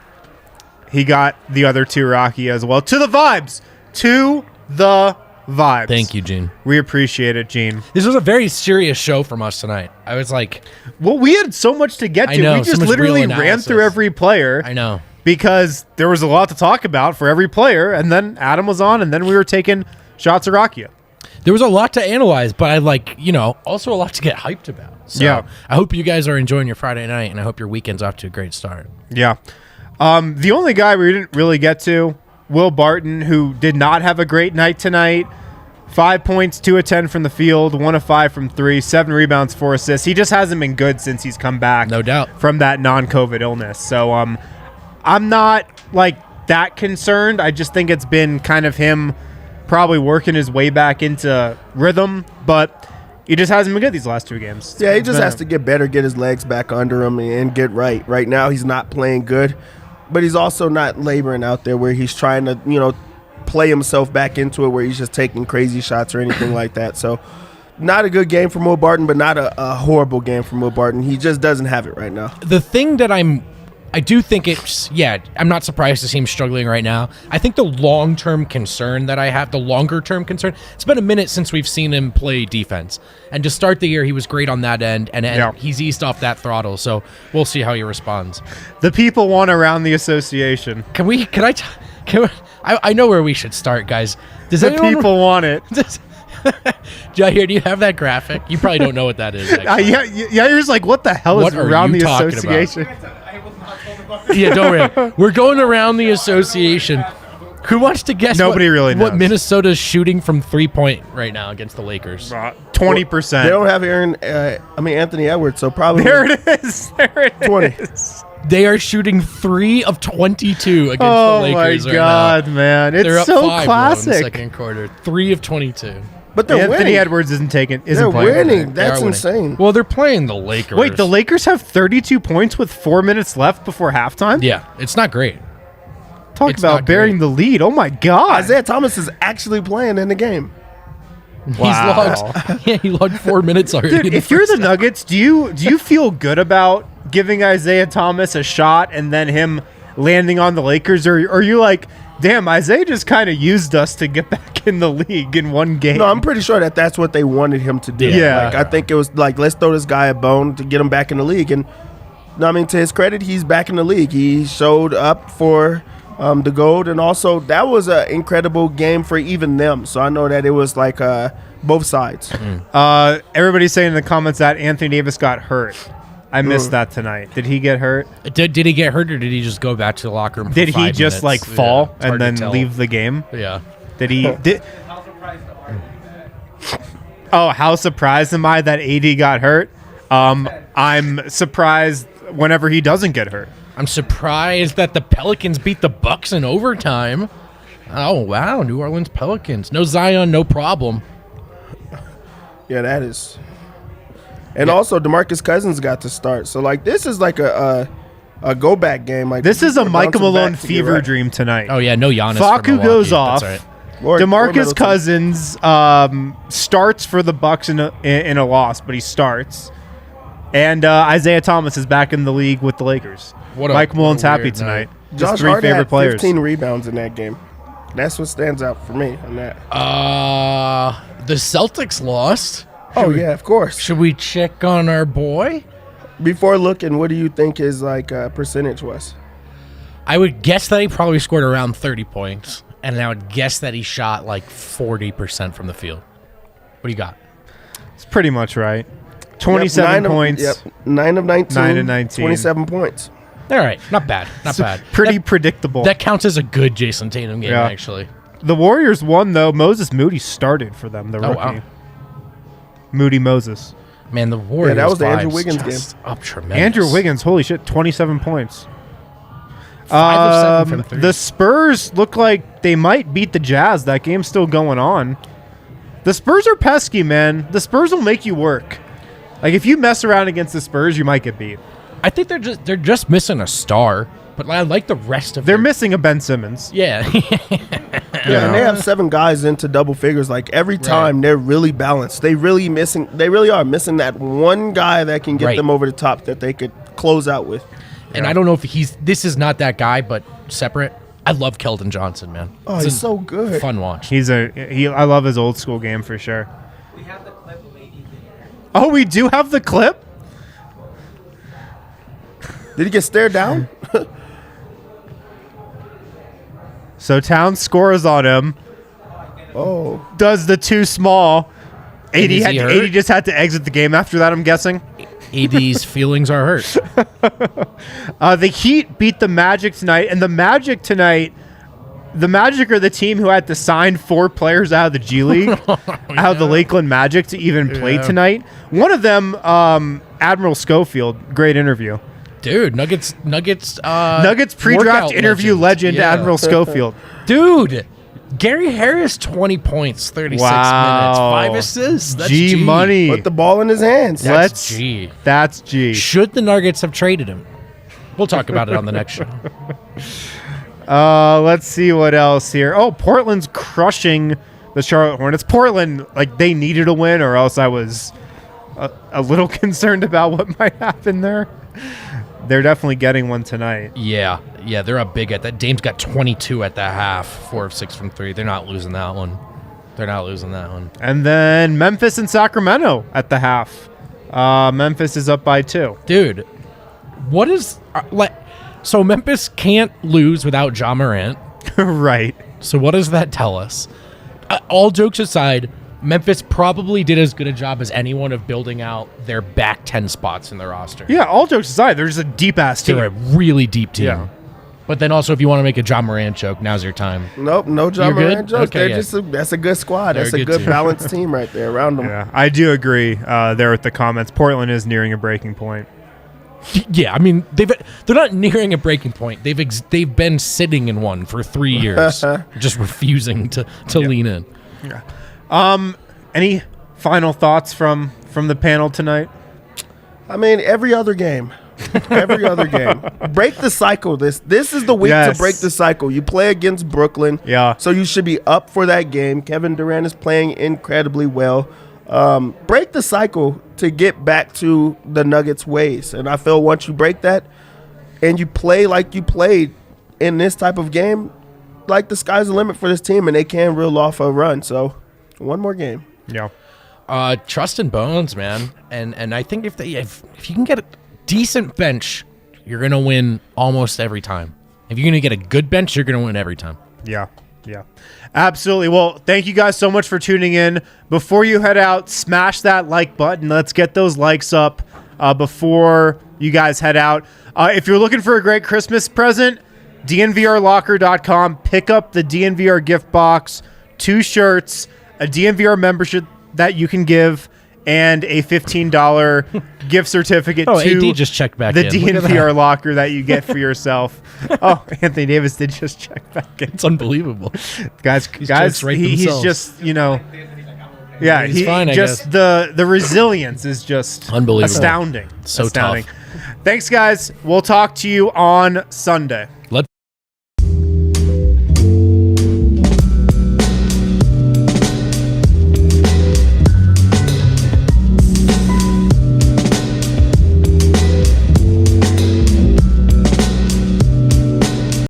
He got the other two Rocky as well. To the vibes. To the vibes. Thank you, Gene. We appreciate it, Gene. This was a very serious show from us tonight. I was like, well, we had so much to get to. I know, We so just much literally real ran through analysis. every player. I know. Because there was a lot to talk about for every player, and then Adam was on, and then we were taking shots at Rakia. There was a lot to analyze, but I also a lot to get hyped about. So Yeah. I hope you guys are enjoying your Friday night, and I hope your weekend's off to a great start. Yeah. The only guy we didn't really get to, Will Barton, who did not have a great night tonight. 5 points, 2 of 10 from the field, 1 of 5 from 3, 7 rebounds, 4 assists. He just hasn't been good since he's come back. No doubt. From that non-COVID illness. So I'm not that concerned. I just think it's been kind of him probably working his way back into rhythm, but he just hasn't been good these last 2 games. Yeah, he just has to get better, get his legs back under him, and get right. Right now, he's not playing good, but he's also not laboring out there where he's trying to, play himself back into it where he's just taking crazy shots or anything like that. So not a good game from Will Barton, but not a horrible game from Will Barton. He just doesn't have it right now. The thing that I do think I'm not surprised to see him struggling right now. I think the long-term concern that I have, the longer-term concern, it's been a minute since we've seen him play defense. And to start the year, he was great on that end, and he's eased off that throttle, so we'll see how he responds. The people want around the association. I know where we should start, guys. Does The people want it. Jair, do you have that graphic? You probably don't know what that is, actually. You're just like, what the hell What is are around you the talking association? Yeah, don't worry. We're going around the association. Who wants to guess Nobody really knows. what Minnesota's shooting from 3-point right now against the Lakers? 20%. They don't have Anthony Edwards, so probably There it is. There it 20. is. They are shooting 3 of 22 against the Oh Lakers my right God, now. man! They're It's up so 5 classic. in the second quarter. 3 of 22. But they're Anthony winning. Edwards isn't They're playing. winning. They are That's winning. insane. Well, they're playing the Lakers. Wait, the Lakers have 32 points with 4 minutes left before halftime? Yeah, it's not great. Talk it's about not bearing great. the lead. Oh my God. Isaiah Thomas is actually playing in the game. Wow. He logged 4 minutes already. Dude, in if you're the first half. Nuggets, do you feel good about giving Isaiah Thomas a shot and then him landing on the Lakers? Or are you like, damn, Isaiah just kind of used us to get back in the league in one game? No, I'm pretty sure that's what they wanted him to do. Yeah. I think it was like, let's throw this guy a bone to get him back in the league. And to his credit, he's back in the league. He showed up for the gold, and also that was an incredible game for even them. So I know that it was like both sides. Everybody's saying in the comments that Anthony Davis got hurt. I missed that tonight. Did he get hurt? Did he get hurt, or did he just go back to the locker room? Did for he 5 just minutes? fall Yeah, it's hard and to then tell. leave the game? Yeah. Did he? How surprised am I that AD got hurt? I'm surprised whenever he doesn't get hurt. I'm surprised that the Pelicans beat the Bucks in overtime. Oh wow, New Orleans Pelicans. No Zion, no problem. Yeah, that is. And also, DeMarcus Cousins got to start. So this is like a go back game. Like This is a they're Michael bouncing Malone back to get fever right. dream tonight. Oh yeah, no Giannis. for Facu Milwaukee. goes That's off. right. Or DeMarcus Middleton. Cousins starts for the Bucks in a loss, but he starts. And Isaiah Thomas is back in the league with the Lakers. Mike Malone's happy weird tonight. night. Just Josh 3 Hart favorite had players. 15 rebounds in that game. That's what stands out for me on that. The Celtics lost. Oh yeah, of course. Should we check on our boy? Before looking, what do you think his percentage was? I would guess that he probably scored around 30 points, and I would guess that he shot like 40% from the field. What do you got? It's pretty much right. 27 points. 9 of 19. 9 of 19. 27 points. All right, not bad, not bad. Pretty predictable. That counts as a good Jason Tatum game, Yeah. actually. The Warriors won, though. Moses Moody started for them, the Oh, rookie. wow. Moody Moses. Man, the Warriors. that was the Andrew vibes Wiggins just Up tremendous. Andrew Wiggins, holy shit, 27 points. 5 of 7 from 3. The Spurs look like they might beat the Jazz. That game's still going on. The Spurs are pesky, man. The Spurs will make you work. Like, if you mess around against the Spurs, you might get beat. I think they're just missing a star, but I like the rest of They're their- missing a Ben Simmons. Yeah. Yeah, and they have 7 guys into double figures. Like every time, they're really balanced. They really are missing that one guy that can get Right. them over the top that they could close out with. And I don't know if this is not that guy, but separate. I love Keldon Johnson, man. Oh, It's he's a so good. fun watch. I love his old school game for sure. We have the clip of AD. Oh, we do have the clip? Did he get stared down? So Towns scores on him. Oh. Does the too small. AD is he hurt? just had to exit the game after that, I'm guessing. AD's feelings are hurt. The Heat beat the Magic tonight, and the Magic tonight, the Magic are the team who had to sign 4 players out of the G League, out of the Lakeland Magic to even play tonight. One of them, Admiral Schofield, great interview. Dude, Nuggets pre-draft workout interview legend Yeah. Admiral Schofield. Dude, Gary Harris, 20 points, 36 minutes, 5 assists. That's G money. Put the ball in his hands. That's G. That's G. Should the Nuggets have traded him? We'll talk about it on the next show. Let's see what else here. Oh, Portland's crushing the Charlotte Hornets. Portland, like, they needed a win, or else I was a little concerned about what might happen there. They're definitely getting one tonight. Yeah, they're up big at that. Dame's got 22 at the half, 4 of 6 from 3. They're not losing that one. And then Memphis and Sacramento at the half. Memphis is up by 2. Dude, what is so Memphis can't lose without Ja Morant. Right. So what does that tell us? All jokes aside, Memphis probably did as good a job as anyone of building out their back 10 spots in their roster. Yeah, all jokes aside, they're just a deep-ass team. They're a really deep team. Yeah. But then also, if you want to make a Ja Morant joke, now's your time. Nope, no Ja You're good? Morant jokes. Okay, They're that's a good squad. They're That's a a good good team. balanced team right there around them. Yeah, I do agree there with the comments. Portland is nearing a breaking point. Yeah, I mean, they're not nearing a breaking point. They've been sitting in one for 3 years, just refusing to lean in. Any final thoughts from the panel tonight? I mean, every other game. Break the cycle. This is the week to break the cycle. You play against Brooklyn. Yeah. So you should be up for that game. Kevin Durant is playing incredibly well. Break the cycle to get back to the Nuggets ways. And I feel once you break that and you play like you played in this type of game, like the sky's the limit for this team and they can reel off a run. So one more game. Yeah. Trust in Bones, man. And I think if you can get a decent bench, you're going to win almost every time. If you're going to get a good bench, you're going to win every time. Yeah. Absolutely. Well, thank you guys so much for tuning in. Before you head out, smash that like button. Let's get those likes up before you guys head out. If you're looking for a great Christmas present, DNVRlocker.com. Pick up the DNVR gift box, 2 shirts, a DNVR membership that you can give, and a $15 gift certificate to AD just checked back the in. Look at DNVR that. locker that you get for yourself. Oh, Anthony Davis did just check back in. It's unbelievable. Guys, jokes rate he's themselves. just, yeah, He's fine, I just guess. the resilience is just Unbelievable. astounding. So astounding. tough. Thanks, guys. We'll talk to you on Sunday.